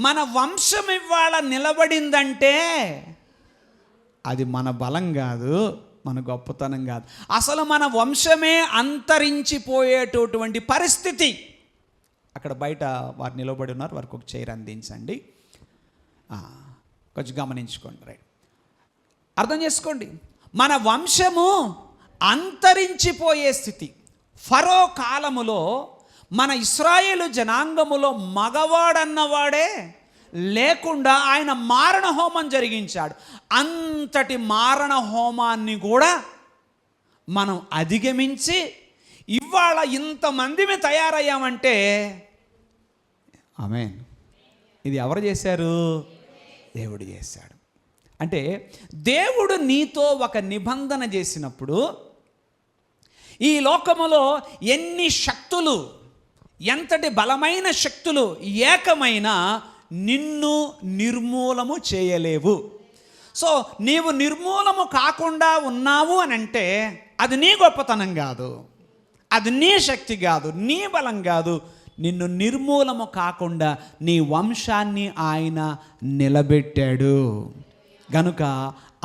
మన వంశం ఇవాళ నిలబడిందంటే అది మన బలం కాదు, మన గొప్పతనం కాదు, అసలు మన వంశమే అంతరించిపోయేటటువంటి పరిస్థితి. అక్కడ బయట వారు నిలబడి ఉన్నారు, వారికి ఒక చైర్ అందించండి. కొంచెం గమనించుకోండి, రైట్, అర్థం చేసుకోండి. మన వంశము అంతరించిపోయే స్థితి. ఫరో కాలములో మన ఇశ్రాయేలు జనాంగములో మగవాడన్నవాడే లేకుండా ఆయన మారణ హోమం జరిగించాడు. అంతటి మారణ హోమాన్ని కూడా మనం అధిగమించి ఇవాళ ఇంతమందిని తయారయ్యామంటే ఆమేన్, ఇది ఎవరు చేశారు? దేవుడు చేశాడు. అంటే దేవుడు నీతో ఒక నిబంధన చేసినప్పుడు ఈ లోకములో ఎన్ని శక్తులు, ఎంతటి బలమైన శక్తులు ఏకమైన నిన్ను నిర్మూలము చేయలేవు. సో నీవు నిర్మూలము కాకుండా ఉన్నావు అని అంటే అది నీ గొప్పతనం కాదు, అది నీ శక్తి కాదు, నీ బలం కాదు. నిన్ను నిర్మూలము కాకుండా నీ వంశాన్ని ఆయన నిలబెట్టాడు. గనుక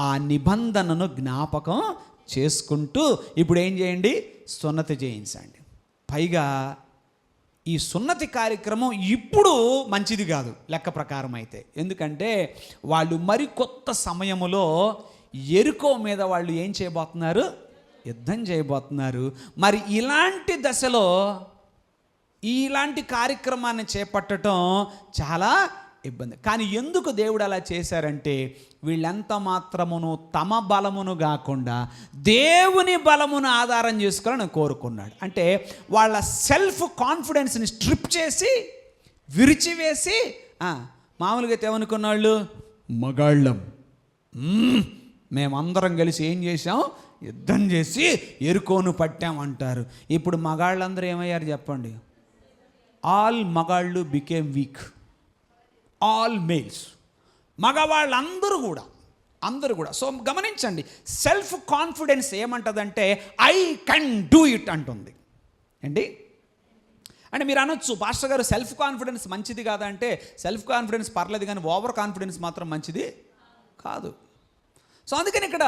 ఆ నిబంధనను జ్ఞాపకం చేసుకుంటూ ఇప్పుడు ఏం చేయండి? సున్నతి చేయించండి. పైగా ఈ సున్నతి కార్యక్రమం ఇప్పుడు మంచిది కాదు లెక్క ప్రకారం అయితే. ఎందుకంటే వాళ్ళు మరికొత్త సమయములో యెరికో మీద వాళ్ళు ఏం చేయబోతున్నారు? యుద్ధం చేయబోతున్నారు. మరి ఇలాంటి దశలో ఇలాంటి కార్యక్రమాన్ని చేపట్టడం చాలా ఇబ్బంది. కానీ ఎందుకు దేవుడు అలా చేశారంటే, వీళ్ళెంత మాత్రమును తమ బలమును కాకుండా దేవుని బలమును ఆధారం చేసుకోవాలని కోరుకున్నాడు. అంటే వాళ్ళ సెల్ఫ్ కాన్ఫిడెన్స్ని స్ట్రిప్ చేసి విరిచివేసి మామూలుగా ఏమనుకున్న వాళ్ళు, మగాళ్ళం, మేమందరం కలిసి ఏం చేసాం? యుద్ధం చేసి యెరికోను పట్టామంటారు. ఇప్పుడు మగాళ్ళందరూ ఏమయ్యారు చెప్పండి? ఆల్ మగాళ్ళు బికేమ్ వీక్. ఆల్ మేల్స్, మగవాళ్ళందరూ కూడా సో గమనించండి, సెల్ఫ్ కాన్ఫిడెన్స్ ఏమంటుందంటే ఐ కెన్ డూ ఇట్ అంటుంది అండి. అంటే మీరు అనొచ్చు, పాస్టర్ గారు సెల్ఫ్ కాన్ఫిడెన్స్ మంచిది కాదా అంటే, సెల్ఫ్ కాన్ఫిడెన్స్ పర్లేదు కానీ ఓవర్ కాన్ఫిడెన్స్ మాత్రం మంచిది కాదు. సో అందుకని ఇక్కడ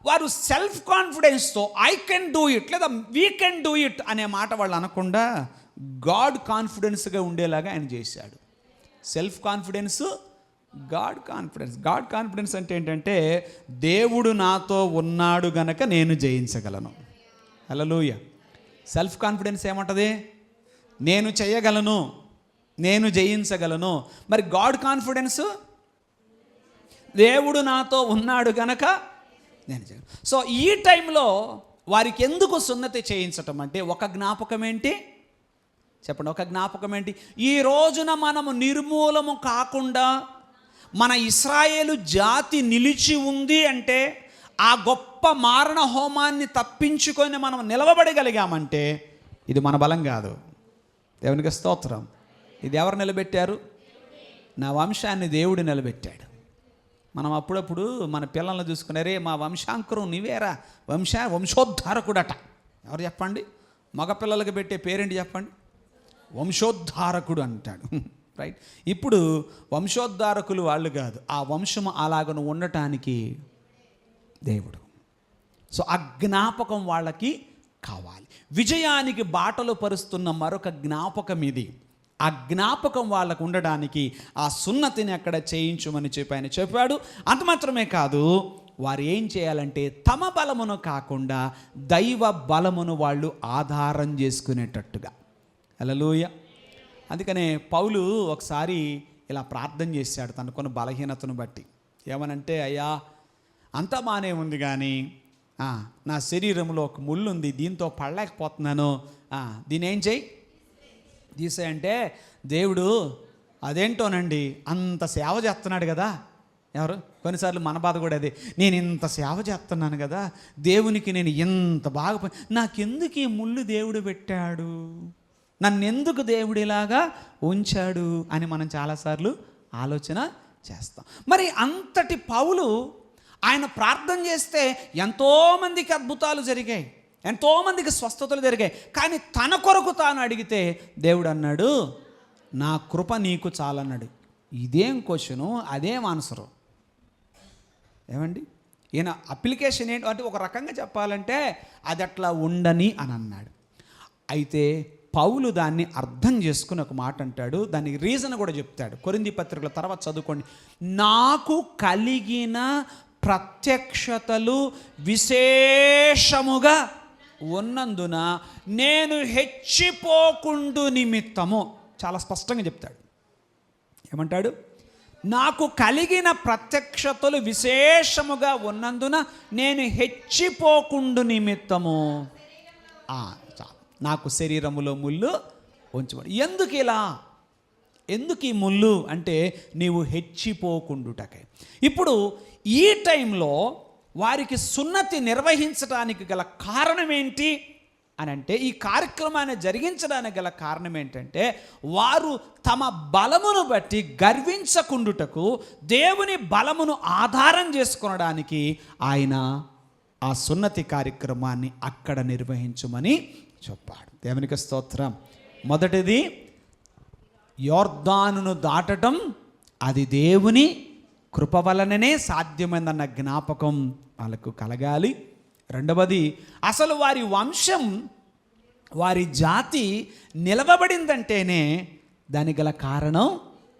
వారు సెల్ఫ్ కాన్ఫిడెన్స్తో ఐ కెన్ డూ ఇట్ లేదా వీ కెన్ డూ ఇట్ అనే మాట వాళ్ళు అనకుండా గాడ్ కాన్ఫిడెన్స్గా ఉండేలాగా ఆయన చేశాడు. సెల్ఫ్ కాన్ఫిడెన్స్, గాడ్ కాన్ఫిడెన్స్ అంటే ఏంటంటే, దేవుడు నాతో ఉన్నాడు గనక నేను జయించగలను. హల్లెలూయా. సెల్ఫ్ కాన్ఫిడెన్స్ ఏమంటది? నేను చేయగలను, నేను జయించగలను. మరి గాడ్ కాన్ఫిడెన్స్, దేవుడు నాతో ఉన్నాడు గనక నేను చేయగలను. సో ఈ టైంలో వారికి ఎందుకు సున్నతి చేయించటం అంటే ఒక జ్ఞాపకం ఏంటి చెప్పండి, ఒక జ్ఞాపకం ఏంటి? ఈ రోజున మనము నిర్మూలము కాకుండా మన ఇశ్రాయేలు జాతి నిలిచి ఉంది అంటే, ఆ గొప్ప మారణ హోమాన్ని తప్పించుకొని మనం నిలవబడగలిగామంటే ఇది మన బలం కాదు. దేవునికి స్తోత్రం. ఇది ఎవరు నిలబెట్టారు? నా వంశాన్ని దేవుడు నిలబెట్టాడు. మనం అప్పుడప్పుడు మన పిల్లల్ని చూసుకున్నారే, మా వంశాంకురం నీవేరా, వంశోద్ధారకుడట. ఎవరు చెప్పండి? మగ పిల్లలకి పెట్టే పేరేంటి చెప్పండి? వంశోద్ధారకుడు అంటాడు. రైట్. ఇప్పుడు వంశోద్ధారకులు వాళ్ళు కాదు, ఆ వంశము అలాగను ఉండటానికి దేవుడు. సో ఆ జ్ఞాపకం వాళ్ళకి కావాలి. విజయానికి బాటలు పరుస్తున్న మరొక జ్ఞాపకం ఇది. ఆ జ్ఞాపకం వాళ్ళకు ఉండడానికి ఆ సున్నతిని అక్కడ చేయించమని చెప్పి ఆయన చెప్పాడు. అంత మాత్రమే కాదు, వారు ఏం చేయాలంటే తమ బలమును కాకుండా దైవ బలమును వాళ్ళు ఆధారం చేసుకునేటట్టుగా. హల్లెలూయా. అందుకనే పౌలు ఒకసారి ఇలా ప్రార్థన చేశాడు తనకున్న బలహీనతను బట్టి. ఏమనంటే, అయ్యా అంతా బాగానే ఉంది కానీ నా శరీరంలో ఒక ముళ్ళు ఉంది, దీంతో పడలేకపోతున్నాను, దీని ఏం చేయి, తీసేయంటే దేవుడు అదేంటోనండి అంత సేవ చేస్తున్నాడు కదా. ఎవరు? కొన్నిసార్లు మన బాధ కూడా అదే, నేను ఇంత సేవ చేస్తున్నాను కదా దేవునికి, నేను ఎంత బాగా, నాకెందుకు ఈ ముళ్ళు దేవుడు పెట్టాడు, నన్నెందుకు దేవుడు ఇలాగా ఉంచాడు అని మనం చాలాసార్లు ఆలోచన చేస్తాం. మరి అంతటి పౌలు ఆయన ప్రార్థన చేస్తే ఎంతోమందికి అద్భుతాలు జరిగాయి, ఎంతోమందికి స్వస్థతలు జరిగాయి. కానీ తన కొరకు తాను అడిగితే దేవుడు అన్నాడు, నా కృప నీకు చాలన్నాడు. ఇదేం క్వశ్చను, అదేం ఆన్సరు? ఏమండి, ఈయన అప్లికేషన్ ఏంటి అంటే, ఒక రకంగా చెప్పాలంటే అది అట్లా ఉండని అని అన్నాడు. అయితే పౌలు దాన్ని అర్థం చేసుకుని ఒక మాట అంటాడు, దానికి రీజన్ కూడా చెప్తాడు. కొరింథీ పత్రికల తర్వాత చదువుకోండి. నాకు కలిగిన ప్రత్యక్షతలు విశేషముగా ఉన్నందున నేను హెచ్చిపోకుండు నిమిత్తము, చాలా స్పష్టంగా చెప్తాడు. ఏమంటాడు? నాకు కలిగిన ప్రత్యక్షతలు విశేషముగా ఉన్నందున నేను హెచ్చిపోకుండు నిమిత్తము, నాకు శరీరములో ముళ్ళు ఉంచబడి. ఎందుకు ఈ ముళ్ళు అంటే, నీవు హెచ్చిపోకుండుటకై. ఇప్పుడు ఈ టైంలో వారికి సున్నతి నిర్వహించడానికి గల కారణం ఏంటి అని అంటే, ఈ కార్యక్రమాన్ని జరిగించడానికి గల కారణం ఏంటంటే, వారు తమ బలమును బట్టి గర్వించకుండుటకు దేవుని బలమును ఆధారం చేసుకొనడానికి ఆయన ఆ సున్నతి కార్యక్రమాన్ని అక్కడ నిర్వహించమని చెప్పాడు. దేవునికి స్తోత్రం. మొదటిది యోర్దానును దాటడం, అది దేవుని కృప వలననే సాధ్యమైందన్న జ్ఞాపకం వాళ్ళకు కలగాలి. రెండవది, అసలు వారి వంశం, వారి జాతి నిలవబడిందంటేనే దానికి గల కారణం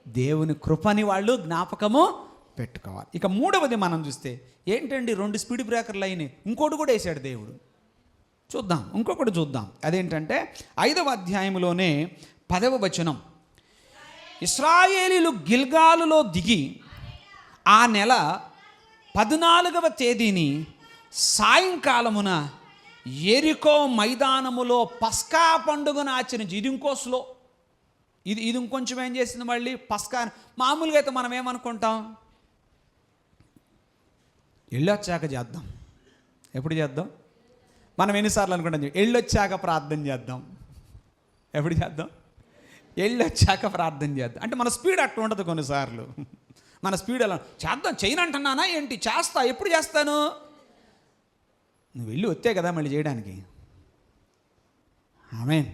దేవుని కృపని వాళ్ళు జ్ఞాపకము పెట్టుకోవాలి. ఇక మూడవది మనం చూస్తే ఏంటండి, 2 స్పీడ్ బ్రేకర్లు అయినాయి, ఇంకోటి కూడా వేసాడు దేవుడు. చూద్దాం, ఇంకొకటి చూద్దాం. అదేంటంటే 5వ అధ్యాయంలోనే 10వ వచనం. ఇశ్రాయేలీలు గిల్గాలులో దిగి ఆ నెల 14వ తేదీని సాయంకాలమున యెరికో మైదానములో పస్కా పండుగను ఆచరించి, ఇది ఇంకో స్లో, ఇది ఇంకొంచెం ఏం చేసింది మళ్ళీ పస్కా. మామూలుగా అయితే మనం ఏమనుకుంటాం, వెళ్ళొచ్చాక చేద్దాం. ఎప్పుడు చేద్దాం? మనం ఎన్నిసార్లు అనుకుంటాం, వెళ్ళొచ్చాక ప్రార్థన చేద్దాం. ఎప్పుడు చేద్దాం? వెళ్ళొచ్చాక ప్రార్థన చేద్దాం. అంటే మన స్పీడ్ అట్లా ఉంటుంది కొన్నిసార్లు. మన స్పీడ్ ఎలా చేద్దాం, చేయనంటున్నానా ఏంటి, చేస్తా, ఎప్పుడు చేస్తాను, నువ్వు వెళ్ళి వస్తే కదా మళ్ళీ చేయడానికి. ఆమేన్.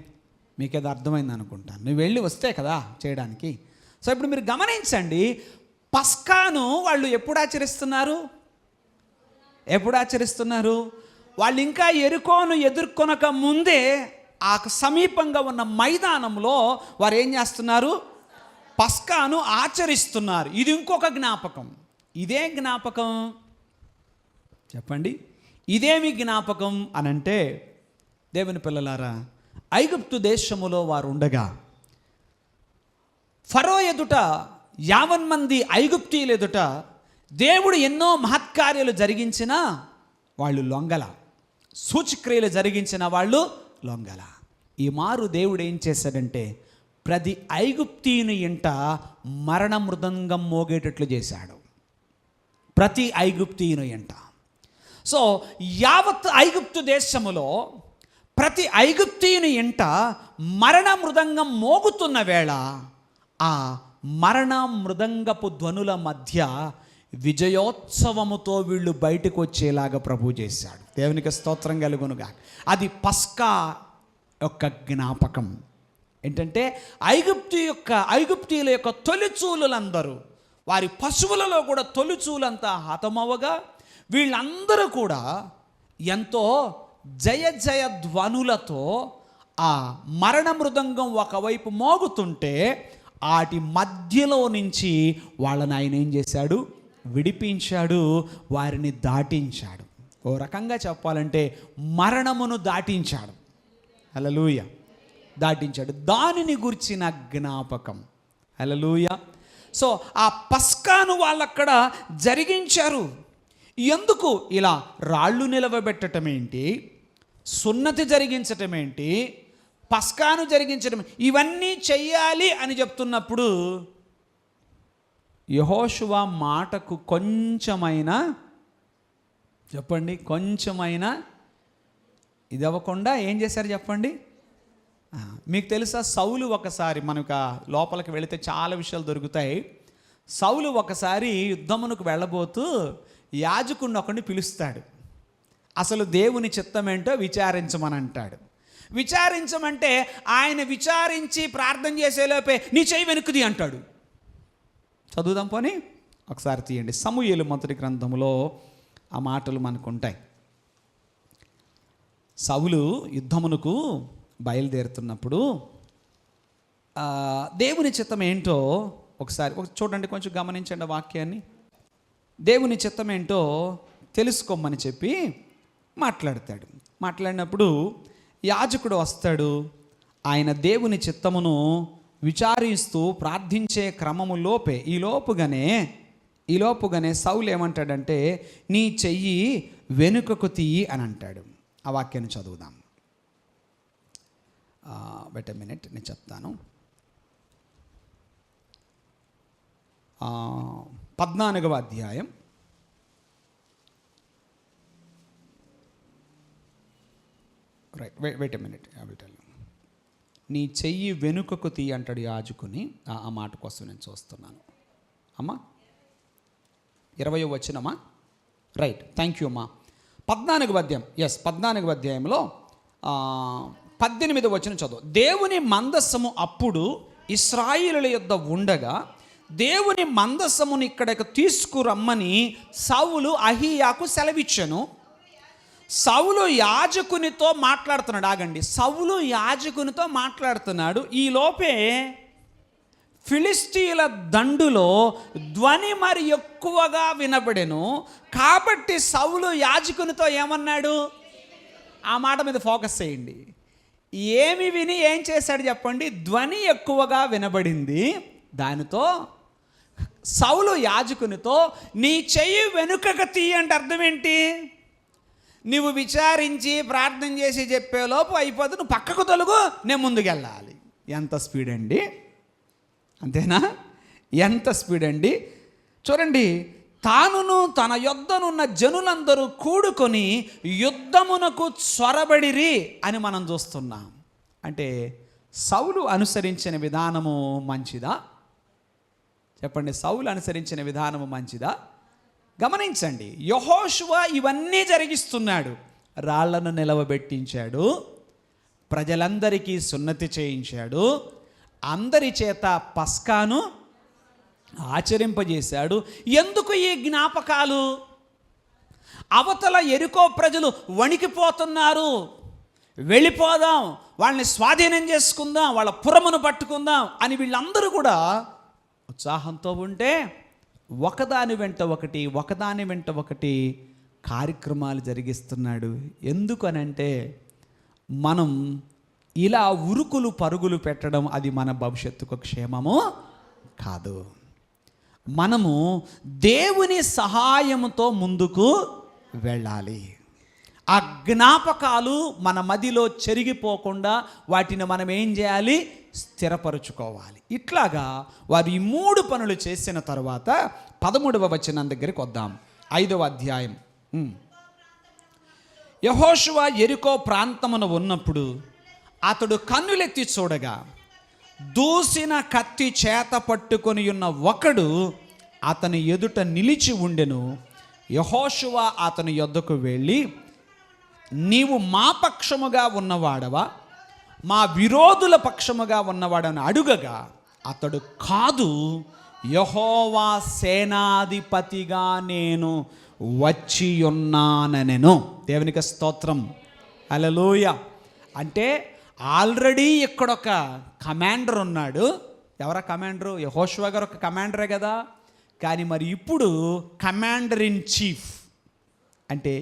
మీకు అది అర్థమైంది అనుకుంటాను. నువ్వు వెళ్ళి వస్తే కదా చేయడానికి. సో ఇప్పుడు మీరు గమనించండి, పస్కాను వాళ్ళు ఎప్పుడు ఆచరిస్తున్నారు? వాళ్ళు ఇంకా యెరికోను ఎదుర్కొనక ముందే ఆ సమీపంగా ఉన్న మైదానంలో వారు ఏం చేస్తున్నారు? పస్కాను ఆచరిస్తున్నారు. ఇది ఇంకొక జ్ఞాపకం. ఇదే జ్ఞాపకం చెప్పండి, ఇదేమి జ్ఞాపకం అనంటే, దేవుని పిల్లలారా, ఐగుప్తు దేశములో వారు ఉండగా ఫరో ఎదుట 50 మంది ఐగుప్తీయుల ఎదుట దేవుడు ఎన్నో మహత్కార్యాలు జరిగించినా వాళ్ళు లొంగల, సూచక్రియలు జరిగించిన వాళ్ళు లొంగల. ఈ మారు దేవుడు ఏం చేశాడంటే, ప్రతి ఐగుప్తీయుని ఇంట మరణ మృదంగం మోగేటట్లు చేశాడు. ప్రతి ఐగుప్తీయుని ఇంట. సో యావత్ ఐగుప్తు దేశములో ప్రతి ఐగుప్తీయుని ఇంట మరణ మృదంగం మోగుతున్న వేళ ఆ మరణ మృదంగపు ధ్వనుల మధ్య విజయోత్సవముతో వీళ్ళు బయటకు వచ్చేలాగా ప్రభు చేశాడు. దేవునికి స్తోత్రం కలుగునుగా. అది పస్కా యొక్క జ్ఞాపకం. ఏంటంటే ఐగుప్తీయుల యొక్క తొలిచూలులందరూ, వారి పశువులలో కూడా తొలిచూలంతా హతమవగా వీళ్ళందరూ కూడా ఎంతో జయ జయ ధ్వనులతో ఆ మరణ మృదంగం ఒకవైపు మోగుతుంటే వాటి మధ్యలో నుంచి వాళ్ళని ఆయన ఏం చేశాడు? విడిపించాడు, వారిని దాటించాడు. ఓ రకంగా చెప్పాలంటే మరణమును దాటించాడు. హల్లెలూయా. దాటించాడు. దానిని గుర్చిన జ్ఞాపకం. హల్లెలూయా. సో ఆ పస్కాను వాళ్ళక్కడ జరిగించారు. ఎందుకు ఇలా రాళ్ళు నిలవబెట్టడం ఏంటి, సున్నతి జరిగించటం ఏంటి, పస్కాను జరిగించడం, ఇవన్నీ చెయ్యాలి అని చెప్తున్నప్పుడు యెహోషువ మాటకు కొంచెమైనా చెప్పండి, కొంచెమైనా ఇది అవ్వకుండా ఏం చేశారు చెప్పండి? మీకు తెలుసా, సౌలు ఒకసారి, మనకు లోపలికి వెళితే చాలా విషయాలు దొరుకుతాయి. సౌలు ఒకసారి యుద్ధమునకు వెళ్ళబోతూ యాజకుడిని ఒకడిని పిలుస్తాడు. అసలు దేవుని చిత్తం ఏంటో విచారించమని అంటాడు. విచారించమంటే ఆయన విచారించి ప్రార్థన చేసేలోపే నీ చెయ్యి వెనుకది అంటాడు. చదువుదాం పోనీ, ఒకసారి తీయండి. సమూయేలు మొదటి గ్రంథములో ఆ మాటలు మనకు ఉంటాయి. సౌలు యుద్ధమునకు బయలుదేరుతున్నప్పుడు దేవుని చిత్తం ఏంటో ఒకసారి చూడండి, కొంచెం గమనించండి వాక్యాన్ని. దేవుని చిత్తం ఏంటో తెలుసుకోమని చెప్పి మాట్లాడతాడు. మాట్లాడినప్పుడు యాజకుడు వస్తాడు. ఆయన దేవుని చిత్తమును విచారిస్తూ ప్రార్థించే క్రమములోపే ఈ లోపుగానే సౌలు ఏమంటాడంటే, నీ చెయ్యి వెనుకకు తీయి అని అంటాడు. ఆ వాక్యాన్ని చదువుదాం. వెయిట్ ఎ మినిట్, నేను చెప్తాను. 14వ అధ్యాయం 'wait a minute, I will tell you. నీ చెయ్యి వెనుకకు తీ అంటాడు యాజకుని. ఆ మాట కోసం నేను చూస్తున్నాను. అమ్మా 20వ వచనమా? రైట్, థ్యాంక్ యూ అమ్మా. 14వ అధ్యాయం, 14వ అధ్యాయంలో 18వ వచనం చదువు. దేవుని మందస్సము అప్పుడు ఇశ్రాయేలుల యొద్ద ఉండగా దేవుని మందస్సమును ఇక్కడకు తీసుకురమ్మని సౌలు అహీయాకు సెలవిచ్చెను. సౌలు యాజకునితో మాట్లాడుతున్నాడు. ఆగండి, సౌలు యాజకునితో మాట్లాడుతున్నాడు. ఈ లోపే ఫిలిస్తీయుల దండులో ధ్వని మరి ఎక్కువగా వినబడెను. కాబట్టి సౌలు యాజకునితో ఏమన్నాడు? ఆ మాట మీద ఫోకస్ చేయండి. ఏమి విని ఏం చేశాడు చెప్పండి? ధ్వని ఎక్కువగా వినబడింది. దానితో సౌలు యాజకునితో నీ చెయ్యి వెనుకకు తీ అంటే అర్థం ఏంటి? నువ్వు విచారించి ప్రార్థన చేసి చెప్పేలోపు అయిపోతుంది, నువ్వు పక్కకు తొలుగు, నేను ముందుకెళ్ళాలి. ఎంత స్పీడ్ అండి, అంతేనా? ఎంత స్పీడ్ అండి చూడండి. తానును తన యొద్దనున్న జనులందరూ కూడుకొని యుద్ధమునకు చొరబడిరి అని మనం చూస్తున్నాం. అంటే సౌలు అనుసరించిన విధానము మంచిదా చెప్పండి, సౌలు అనుసరించిన విధానము మంచిదా? గమనించండి, యెహోషువ ఇవన్నీ జరిగిస్తున్నాడు. రాళ్లను నిలవబెట్టించాడు, ప్రజలందరికీ సున్నతి చేయించాడు, అందరి చేత పస్కాను ఆచరింపజేశాడు. ఎందుకు ఈ జ్ఞాపకాలు? అవతల యెరికో ప్రజలు వణికిపోతున్నారు, వెళ్ళిపోదాం, వాళ్ళని స్వాధీనం చేసుకుందాం, వాళ్ళ పురమును పట్టుకుందాం అని వీళ్ళందరూ కూడా ఉత్సాహంతో ఉంటే ఒకదాని వెంట ఒకటి కార్యక్రమాలు జరిగిస్తున్నాడు. ఎందుకనంటే మనం ఇలా ఉరుకులు పరుగులు పెట్టడం అది మన భవిష్యత్తుకు క్షేమము కాదు. మనము దేవుని సహాయంతో ముందుకు వెళ్ళాలి. ఆ జ్ఞాపకాలు మన మదిలో చెరిగిపోకుండా వాటిని మనం ఏం చేయాలి? స్థిరపరుచుకోవాలి. ఇట్లాగా వారు ఈ 3 పనులు చేసిన తర్వాత 13వ వచనం దగ్గరికి వద్దాం. 5వ అధ్యాయం. యెహోషువ యెరికో ప్రాంతమున ఉన్నప్పుడు అతడు కన్నులెత్తి చూడగా దూసిన కత్తి చేత పట్టుకొని ఉన్న ఒకడు అతని ఎదుట నిలిచి ఉండెను. యెహోషువ అతని యొద్దకు వెళ్ళి, నీవు మా పక్షముగా ఉన్నవాడవా, మా విరోధుల పక్షముగా ఉన్నవాడని అడుగగా అతడు, కాదు, యెహోవా సేనాధిపతిగా నేను వచ్చి ఉన్నానెను. దేవునికి స్తోత్రం, హల్లెలూయా. అంటే ఆల్రెడీ ఇక్కడొక కమాండర్ ఉన్నాడు. ఎవరా కమాండరు? యెహోషువ గారు ఒక కమాండరే కదా. కానీ మరి ఇప్పుడు కమాండర్ ఇన్ చీఫ్ అంటే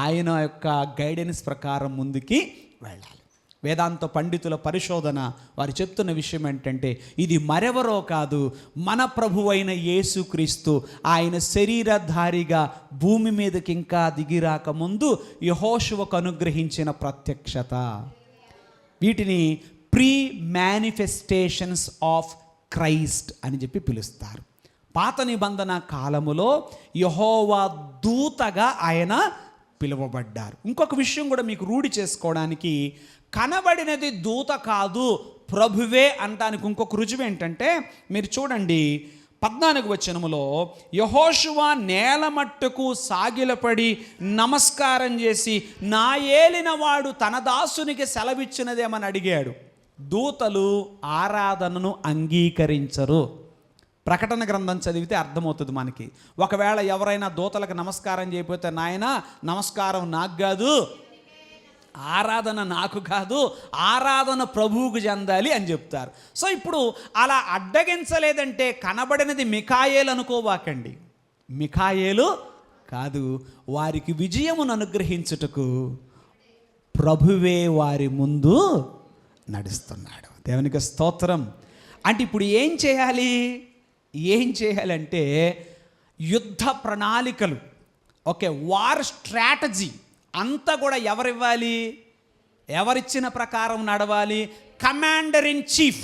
ఆయన యొక్క గైడెన్స్ ప్రకారం ముందుకి వెళ్ళాలి. వేదాంత పండితుల పరిశోధన వారు చెప్తున్న విషయం ఏంటంటే, ఇది మరెవరో కాదు, మన ప్రభువైన యేసుక్రీస్తు. ఆయన శరీరధారిగా భూమి మీదకి ఇంకా దిగిరాకముందు యెహోషువకు అనుగ్రహించిన ప్రత్యక్షత. వీటిని ప్రీ మేనిఫెస్టేషన్స్ ఆఫ్ క్రైస్ట్ అని చెప్పి పిలుస్తారు. పాత నిబంధన కాలములో యెహోవా దూతగా ఆయన పిలువబడ్డారు. ఇంకొక విషయం కూడా మీకు రూఢి చేసుకోవడానికి, కనబడినది దూత కాదు ప్రభువే అనడానికి ఇంకొక రుజువు ఏంటంటే, మీరు చూడండి 14వ వచనములో, యెహోషువ నేల మట్టుకు సాగిలపడి నమస్కారం చేసి, నా ఏలినవాడు తన దాసునికి సెలవిచ్చినదేమని అడిగాడు. దూతలు ఆరాధనను అంగీకరించరు. ప్రకటన గ్రంథం చదివితే అర్థమవుతుంది మనకి. ఒకవేళ ఎవరైనా దూతలకు నమస్కారం చేయకపోతే, నాయన నమస్కారం నాకు కాదు, ఆరాధన నాకు కాదు, ఆరాధన ప్రభువుకు చెందాలి అని చెప్తారు. సో ఇప్పుడు అలా అడ్డగించలేదంటే కనబడినది మిఖాయేలు అనుకోవాకండి. మిఖాయేలు కాదు, వారికి విజయమును అనుగ్రహించుటకు ప్రభువే వారి ముందు నడుస్తున్నాడు. దేవునికి స్తోత్రం. అంటే ఇప్పుడు ఏం చేయాలంటే యుద్ధ ప్రణాళికలు, ఓకే, వార్ స్ట్రాటజీ అంతా కూడా ఎవరివ్వాలి? ఎవరిచ్చిన ప్రకారం నడవాలి? Commander in chief.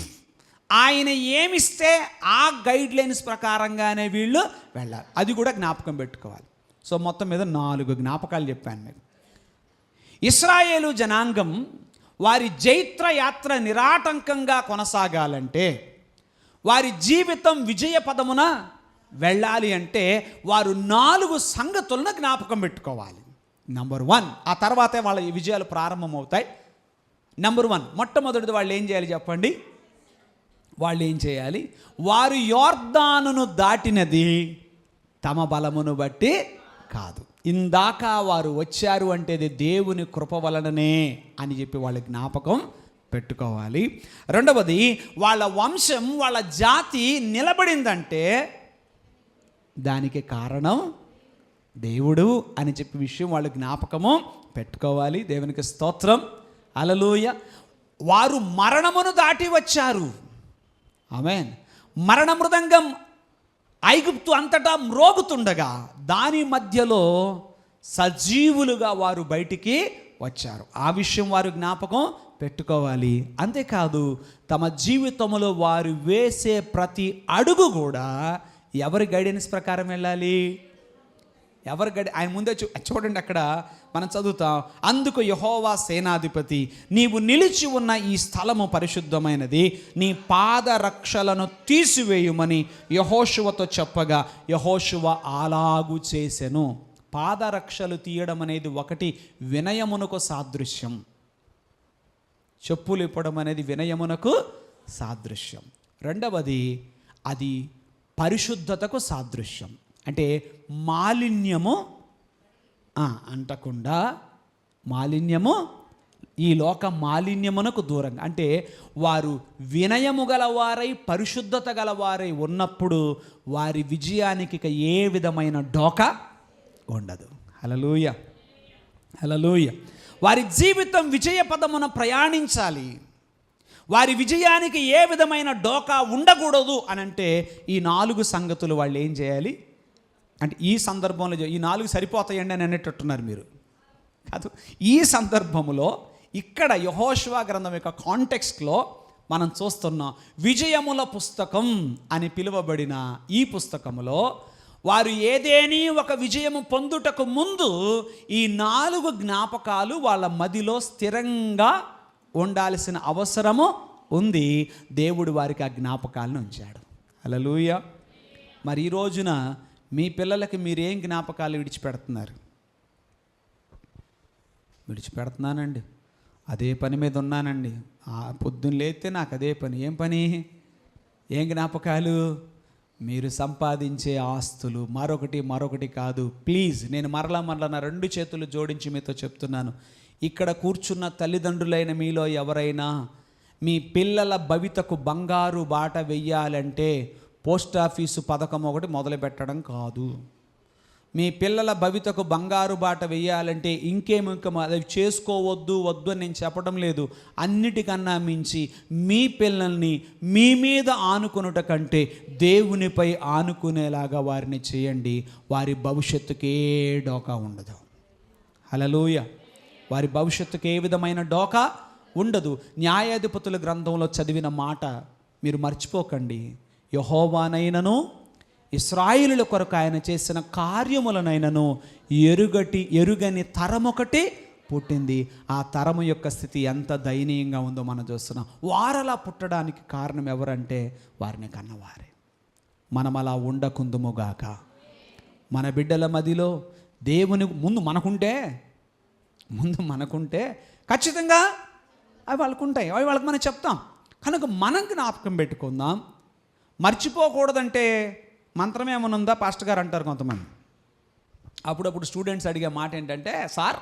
ఆయన ఏమిస్తే ఆ గైడ్లైన్స్ ప్రకారంగానే వీళ్ళు వెళ్ళాలి. అది కూడా జ్ఞాపకం పెట్టుకోవాలి. సో మొత్తం మీద 4 జ్ఞాపకాలు చెప్పాను మీకు. ఇశ్రాయేలు జనాంగం వారి జైత్ర యాత్ర నిరాటంకంగా కొనసాగాలంటే, వారి జీవితం విజయ పదమున వెళ్ళాలి అంటే వారు 4 సంగతులను జ్ఞాపకం పెట్టుకోవాలి. నంబర్ 1, ఆ తర్వాతే వాళ్ళ విజయాలు ప్రారంభమవుతాయి. నంబర్ 1, మొట్టమొదటిది వాళ్ళు ఏం చేయాలి చెప్పండి? వాళ్ళు ఏం చేయాలి? వారు యొర్దానును దాటినది తమ బలమును బట్టి కాదు. ఇందాక వారు వచ్చారు అంటే ఇది దేవుని కృప వలననే అని చెప్పి వాళ్ళ జ్ఞాపకం పెట్టుకోవాలి. రెండవది, వాళ్ళ వంశం, వాళ్ళ జాతి నిలబడిందంటే దానికి కారణం దేవుడు అని చెప్పి విషయం వాళ్ళు జ్ఞాపకము పెట్టుకోవాలి. దేవునికి స్తోత్రం, హల్లెలూయా. వారు మరణమును దాటి వచ్చారు. ఆమేన్. మరణ మృదంగం ఐగుప్తు అంతటా మ్రోగుతుండగా దాని మధ్యలో సజీవులుగా వారు బయటికి వచ్చారు. ఆ విషయం వారు జ్ఞాపకం పెట్టుకోవాలి. అంతేకాదు, తమ జీవితంలో వారు వేసే ప్రతి అడుగు కూడా ఎవరి గైడెన్స్ ప్రకారం వెళ్ళాలి? ఆయన ముందే చూడండి, అక్కడ మనం చదువుతాం, అందుకు యెహోవా సేనాధిపతి, నీవు నిలిచి ఉన్న ఈ స్థలము పరిశుద్ధమైనది, నీ పాదరక్షలను తీసివేయుమని యెహోషువతో చెప్పగా యెహోషువ అలాగు చేసెను. పాదరక్షలు తీయడం అనేది ఒకటి వినయమునకు సాదృశ్యం. చెప్పులు ఇప్పడం అనేది వినయమునకు సాదృశ్యం. రెండవది, అది పరిశుద్ధతకు సాదృశ్యం. అంటే మాలిన్యము అంటకుండా, మాలిన్యము ఈ లోక మాలిన్యమునకు దూరంగా, అంటే వారు వినయము గలవారై పరిశుద్ధత గలవారై ఉన్నప్పుడు వారి విజయానికి ఇక ఏ విధమైన డోకా ఉండదు. హల్లెలూయా, హల్లెలూయా. వారి జీవితం విజయ పదమున ప్రయాణించాలి. వారి విజయానికి ఏ విధమైన డోకా ఉండకూడదు అని అంటే ఈ 4 సంగతులు వాళ్ళు ఏం చేయాలి అంటే, ఈ సందర్భంలో ఈ 4 సరిపోతాయండి అని అనేటట్టున్నారు మీరు కాదు. ఈ సందర్భంలో ఇక్కడ యెహోషువ గ్రంథం యొక్క కాంటెక్స్ట్లో మనం చూస్తున్నాం. విజయముల పుస్తకం అని పిలువబడిన ఈ పుస్తకములో వారు ఏదేని ఒక విజయము పొందుటకు ముందు ఈ 4 జ్ఞాపకాలు వాళ్ళ మదిలో స్థిరంగా ఉండాల్సిన అవసరము ఉంది. దేవుడు వారికి ఆ జ్ఞాపకాలను ఉంచాడు. హల్లెలూయా. మరి ఈ రోజున మీ పిల్లలకి మీరేం జ్ఞాపకాలు విడిచిపెడుతున్నారు? విడిచిపెడుతున్నానండి, అదే పని మీద ఉన్నానండి, పొద్దున్న లేస్తే నాకు అదే పని. ఏం పని? ఏం జ్ఞాపకాలు? మీరు సంపాదించే ఆస్తులు, మరొకటి కాదు. ప్లీజ్, నేను మరలా నా 2 చేతులు జోడించి మీతో చెప్తున్నాను, ఇక్కడ కూర్చున్న తల్లిదండ్రులైన మీలో ఎవరైనా మీ పిల్లల భవితకు బంగారు బాట వెయ్యాలంటే పోస్ట్ ఆఫీసు పథకం ఒకటి మొదలు పెట్టడం కాదు. మీ పిల్లల భవితకు బంగారు బాట వెయ్యాలంటే ఇంకేం అది చేసుకోవద్దు అని నేను చెప్పడం లేదు. అన్నిటికన్నా మించి మీ పిల్లల్ని మీ మీద ఆనుకునుట కంటే దేవునిపై ఆనుకునేలాగా వారిని చేయండి. వారి భవిష్యత్తుకే డోకా ఉండదు. హల్లెలూయా. వారి భవిష్యత్తుకు ఏ విధమైన డోకా ఉండదు. న్యాయాధిపతుల గ్రంథంలో చదివిన మాట మీరు మర్చిపోకండి. యెహోవానైనను ఇశ్రాయేలుల కొరకు ఆయన చేసిన కార్యములనైనను ఎరుగని తరమొకటి పుట్టింది. ఆ తరము యొక్క స్థితి ఎంత దయనీయంగా ఉందో మనం చూస్తున్నాం. వారలా పుట్టడానికి కారణం ఎవరంటే వారిని కన్నవారే. మనం అలా ఉండకుందుముగాక. మన బిడ్డల మదిలో దేవుని ముందు మనకుంటే ఖచ్చితంగా అవి వాళ్ళకుంటాయి, అవి వాళ్ళకి మనం చెప్తాం. కనుక మనం జ్ఞాపకం పెట్టుకుందాం. మర్చిపోకూడదంటే మంత్రం ఏమైనా ఉందా? పాస్టర్ గారు అంటారు కొంతమంది. అప్పుడప్పుడు స్టూడెంట్స్ అడిగే మాట ఏంటంటే, సార్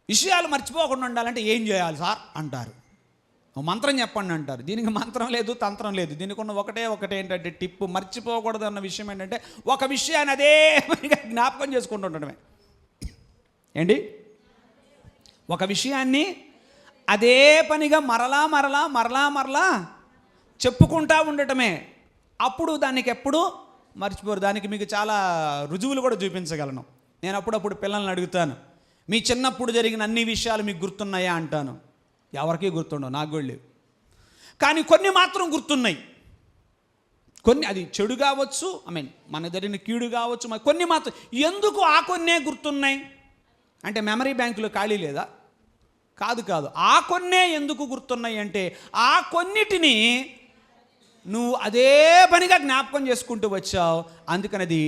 విషయాలు మర్చిపోకుండా ఉండాలంటే ఏం చేయాలి సార్ అంటారు. మంత్రం చెప్పండి అంటారు. దీనికి మంత్రం లేదు, తంత్రం లేదు. దీనికి ఉన్న ఒకటే ఏంటంటే టిప్పు, మర్చిపోకూడదు అన్న విషయం ఏంటంటే ఒక విషయాన్ని అదే జ్ఞాపకం చేసుకుంటూ ఉండడమే. ఏంటి? ఒక విషయాన్ని అదే పనిగా మరలా చెప్పుకుంటా ఉండటమే. అప్పుడు దానికి ఎప్పుడు మర్చిపోరు. దానికి మీకు చాలా రుజువులు కూడా చూపించగలను. నేను అప్పుడప్పుడు పిల్లల్ని అడుగుతాను, మీ చిన్నప్పుడు జరిగిన అన్ని విషయాలు మీకు గుర్తున్నాయా అంటాను. ఎవరికీ గుర్తుండవు, నాకు కూడా లేవు. కానీ కొన్ని మాత్రం గుర్తున్నాయి. కొన్ని, అది చెడు కావచ్చు, మన జరిగిన కీడు కావచ్చు, కొన్ని మాత్రం. ఎందుకు ఆ కొన్నే గుర్తున్నాయి అంటే మెమరీ బ్యాంకులో ఖాళీ లేదా? కాదు. ఆ కొన్నే ఎందుకు గుర్తున్నాయి అంటే ఆ కొన్నిటిని నువ్వు అదే పనిగా జ్ఞాపకం చేసుకుంటూ వచ్చావు. అందుకని అది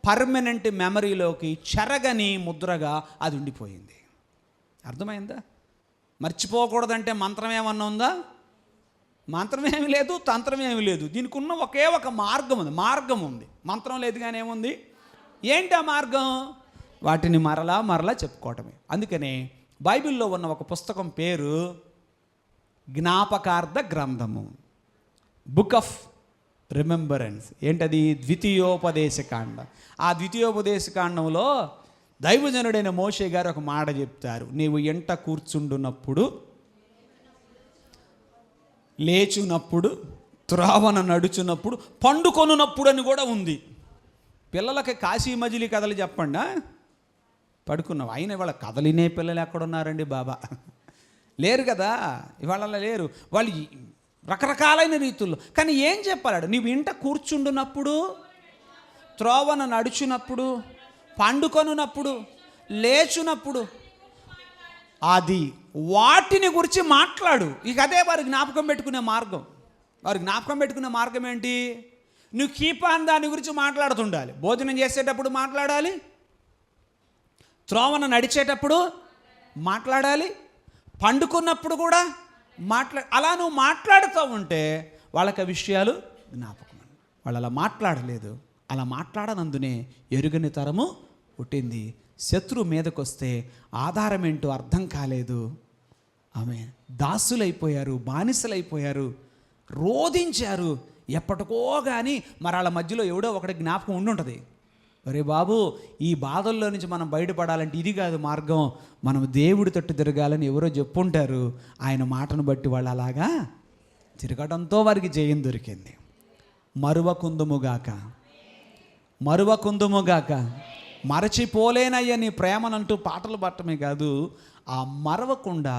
పర్మనెంట్ మెమరీలోకి చెరగని ముద్రగా అది ఉండిపోయింది. అర్థమైందా? మర్చిపోకూడదంటే మంత్రం ఏమన్నా ఉందా? మంత్రం ఏమి లేదు, తంత్రం ఏమి లేదు. దీనికి ఉన్న ఒకే ఒక మార్గం ఉంది. మంత్రం లేదు కానీ ఏముంది? ఏంటి ఆ మార్గం? వాటిని మరలా చెప్పుకోవటమే. అందుకనే బైబిల్లో ఉన్న ఒక పుస్తకం పేరు జ్ఞాపకార్థ గ్రంథము, బుక్ ఆఫ్ రిమెంబరెన్స్. ఏంటది? ద్వితీయోపదేశకాండం. ఆ ద్వితీయోపదేశకాండంలో దైవజనుడైన మోషే గారు ఒక మాట చెప్తారు. నీవు ఎంట కూర్చుండునప్పుడు, లేచునప్పుడు, త్రోవన నడుచున్నప్పుడు, పండుకొనున్నప్పుడు అని కూడా ఉంది. పిల్లలకి కాశీ మజిలీ కథలు చెప్పండి. పడుకున్నావు. అయినా ఇవాళ కథలినే పిల్లలు ఎక్కడున్నారండి బాబా? లేరు కదా, ఇవాళ లేరు. వాళ్ళు రకరకాలైన రీతుల్లో. కానీ ఏం చెప్పాడు? నీవు ఇంట కూర్చుండునప్పుడు, త్రోవన నడుచున్నప్పుడు, పండుకొనున్నప్పుడు, లేచున్నప్పుడు అది వాటిని గురించి మాట్లాడు. ఇక అదే వారి జ్ఞాపకం పెట్టుకునే మార్గం. వారి జ్ఞాపకం పెట్టుకునే మార్గం ఏంటి? నువ్వు కీప్ ఆన్ దాని గురించి మాట్లాడుతుండాలి. భోజనం చేసేటప్పుడు మాట్లాడాలి, త్రోవన నడిచేటప్పుడు మాట్లాడాలి, పండుకున్నప్పుడు కూడా అలా నువ్వు మాట్లాడుతూ ఉంటే వాళ్ళకి ఆ విషయాలు జ్ఞాపకం. వాళ్ళు అలా మాట్లాడలేదు. అలా మాట్లాడనందునే ఎరుగని తరము పుట్టింది. శత్రువు మీదకి వస్తే ఆధారం ఏంటో అర్థం కాలేదు. ఆమె దాసులైపోయారు, బానిసలైపోయారు, రోధించారు. ఎప్పటికో కానీ మరి వాళ్ళ మధ్యలో ఎవడో ఒకటి జ్ఞాపకం ఉండుంటుంది. ఒరే బాబు, ఈ బాధల్లో నుంచి మనం బయటపడాలంటే ఇది కాదు మార్గం, మనం దేవుడి తట్టు తిరగాలని ఎవరో చెప్పుంటారు. ఆయన మాటను బట్టి వాళ్ళు అలాగా తిరగడంతో వారికి జయం దొరికింది. మరువకుందుముగాక, మరువకుందుముగాక, మరచిపోలేనయ్య నీ ప్రేమనంటూ పాటలు పట్టమే కాదు, ఆ మరవకుండా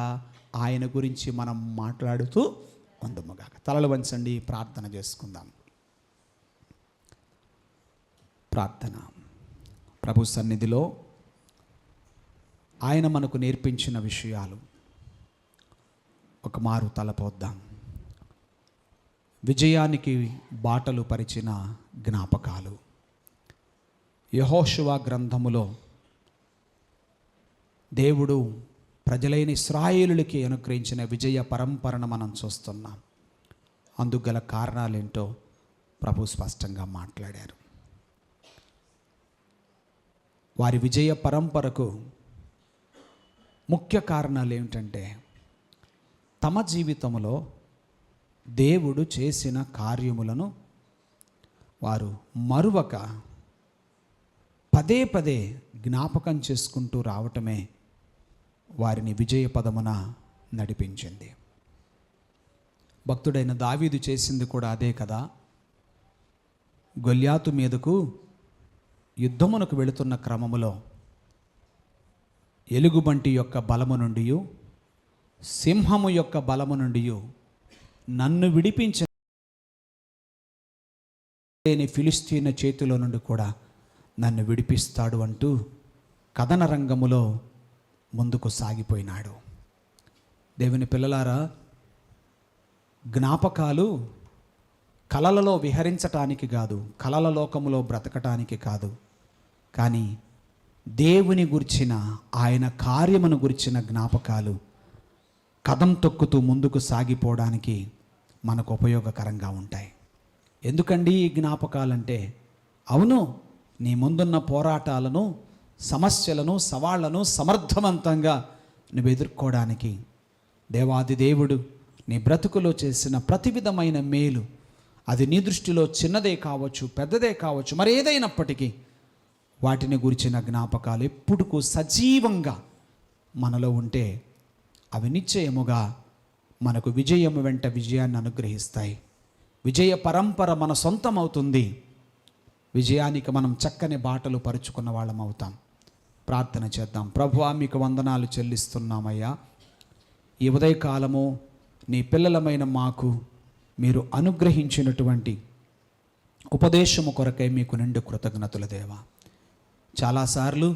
ఆయన గురించి మనం మాట్లాడుతూ ఉందుముగాక. తలలు వంచండి, ప్రార్థన చేసుకుందాం. ప్రార్థన. ప్రభు సన్నిధిలో ఆయన మనకు నేర్పించిన విషయాలు ఒక మారు తలపోద్దాం. విజయానికి బాటలు పరిచిన జ్ఞాపకాలు. యెహోషువ గ్రంథములో దేవుడు ప్రజలైన ఇశ్రాయేలులకి అనుగ్రహించిన విజయ పరంపరను మనం చూస్తున్నాం. అందుకు గల కారణాలేంటో ప్రభు స్పష్టంగా మాట్లాడారు. వారి విజయ పరంపరకు ముఖ్య కారణాలు ఏమిటంటే, తమ జీవితంలో దేవుడు చేసిన కార్యములను వారు మరువక పదే పదే జ్ఞాపకం చేసుకుంటూ రావటమే వారిని విజయ పదమున నడిపించింది. భక్తుడైన దావీదు చేసింది కూడా అదే కదా. గొల్యాతు మీదకు యుద్ధమునకు వెళుతున్న క్రమములో ఎలుగుబంటి యొక్క బలము నుండి, సింహము యొక్క బలము నుండి నన్ను విడిపించిన ఫిలిస్తీన చేతిలో నుండి కూడా నన్ను విడిపిస్తాడు అంటూ కథన రంగములో ముందుకు సాగిపోయినాడు. దేవుని పిల్లలారా, జ్ఞాపకాలు కలలలో విహరించటానికి కాదు, కలల లోకములో బ్రతకటానికి కాదు, కానీ దేవుని గురించిన, ఆయన కార్యమును గురించిన జ్ఞాపకాలు కదం తొక్కుతూ ముందుకు సాగిపోవడానికి మనకు ఉపయోగకరంగా ఉంటాయి. ఎందుకండి ఈ జ్ఞాపకాలంటే? అవును, నీ ముందున్న పోరాటాలను, సమస్యలను, సవాళ్లను సమర్థవంతంగా నువ్వు ఎదుర్కోవడానికి దేవాది దేవుడు నీ బ్రతుకులో చేసిన ప్రతి విధమైన మేలు, అది నీ దృష్టిలో చిన్నదే కావచ్చు, పెద్దదే కావచ్చు, మరి ఏదైనప్పటికీ వాటిని గురించిన జ్ఞాపకాలు ఎప్పుడుకు సజీవంగా మనలో ఉంటే అవి నిశ్చయముగా మనకు విజయము వెంట విజయాన్ని అనుగ్రహిస్తాయి. విజయ పరంపర మన సొంతం అవుతుంది. విజయానికి మనం చక్కని బాటలు పరుచుకున్న వాళ్ళం అవుతాం. ప్రార్థన చేద్దాం. ప్రభువా, మీకు వందనాలు చెల్లిస్తున్నామయ్యా. ఈ ఉదయకాలము నీ పిల్లలమైన మాకు మీరు అనుగ్రహించినటువంటి ఉపదేశము కొరకై మీకు నిండు కృతజ్ఞతలు దేవా. చాలాసార్లు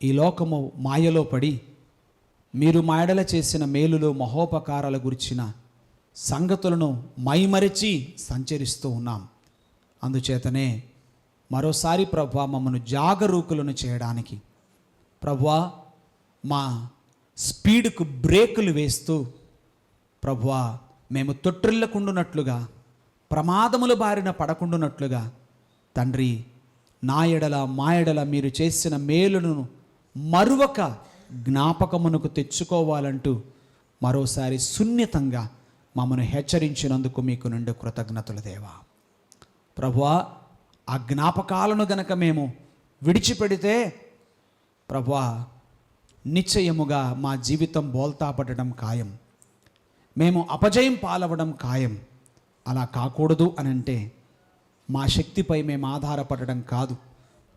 ఈ లోకము మాయలో పడి మీరు మాయడల చేసిన మేలులు, మహోపకారాల గురించిన సంగతులను మైమరిచి సంచరిస్తూ ఉన్నాం. అందుచేతనే మరోసారి ప్రభువా మమ్మను జాగరూకులను చేయడానికి, ప్రభువా మా స్పీడ్కు బ్రేకులు వేస్తూ, ప్రభువా మేము తొట్టిల్లకుండునట్లుగా, ప్రమాదముల బారిన పడకుండునట్లుగా తండ్రి, నా ఎడల మా ఎడల మీరు చేసిన మేలును మరువక జ్ఞాపకమునకు తెచ్చుకోవాలంటూ మరోసారి సున్నితంగా మమ్మను హెచ్చరించినందుకు మీకు నిండు కృతజ్ఞతలు దేవా. ప్రభువా, ఆ జ్ఞాపకాలను గనక మేము విడిచిపెడితే ప్రభువా నిశ్చయముగా మా జీవితం బోల్తాపడడం ఖాయం, మేము అపజయం పాలవడం ఖాయం. అలా కాకూడదు అని అంటే మా శక్తిపై మేము ఆధారపడడం కాదు,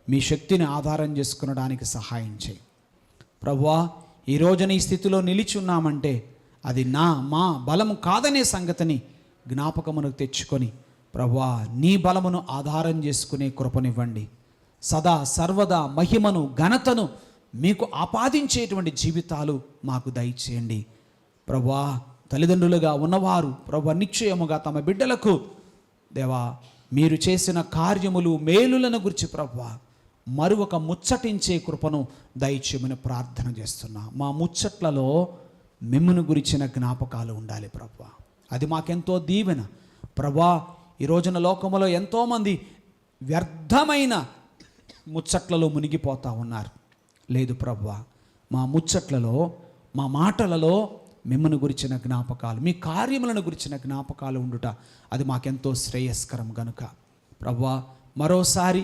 మీ శక్తిని ఆధారం చేసుకునడానికి సహాయం చేయి ప్రభువా. ఈ రోజున ఈ స్థితిలో నిలిచి ఉన్నామంటే అది మా బలము కాదనే సంగతిని జ్ఞాపకమునకు తెచ్చుకొని ప్రభువా నీ బలమును ఆధారం చేసుకునే కృపనివ్వండి. సదా సర్వదా మహిమను ఘనతను మీకు ఆపాదించేటువంటి జీవితాలు మాకు దయచేయండి ప్రభువా. తల్లిదండ్రులుగా ఉన్నవారు ప్రభువా నిశ్చయముగా తమ బిడ్డలకు దేవా మీరు చేసిన కార్యములు మేలులను గురించి ప్రభువా మరొక ముచ్చటించే కృపను దయచేయమని ప్రార్థన చేస్తున్నా. మా ముచ్చట్లలో మిమ్మును గురించిన జ్ఞాపకాలు ఉండాలి ప్రభువా. అది మాకెంతో దీవెన ప్రభువా. ఈ రోజున లోకములో ఎంతోమంది వ్యర్థమైన ముచ్చట్లలో మునిగిపోతూ ఉన్నారు. లేదు ప్రభువా, మా ముచ్చట్లలో మా మాటలలో మిమ్మల్ని గురించిన జ్ఞాపకాలు, మీ కార్యములను గురించిన జ్ఞాపకాలు ఉండుట అది మాకెంతో శ్రేయస్కరం గనుక ప్రభువా మరోసారి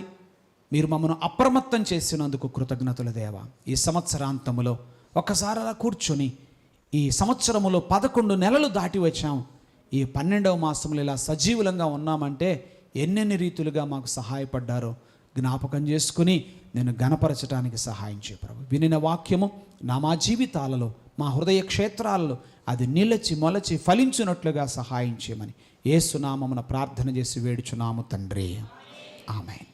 మీరు మమ్మను అప్రమత్తం చేసినందుకు కృతజ్ఞతలు దేవా. ఈ సంవత్సరాంతములో ఒకసారి అలా కూర్చొని ఈ సంవత్సరములో 11 నెలలు దాటి వచ్చాం. ఈ 12వ మాసంలో ఇలా సజీవులంగా ఉన్నామంటే ఎన్నెన్ని రీతులుగా మాకు సహాయపడ్డారో జ్ఞాపకం చేసుకుని నేను గణపరచడానికి సహాయం చేయ ప్రభు. వినిన వాక్యము మా జీవితాలలో మా హృదయ క్షేత్రాలలో అది నిలచి మొలచి ఫలించున్నట్లుగా సహాయం చేయమని యేసు నామమున ప్రార్థన చేసి వేడుచున్నాము తండ్రి. ఆమేన్.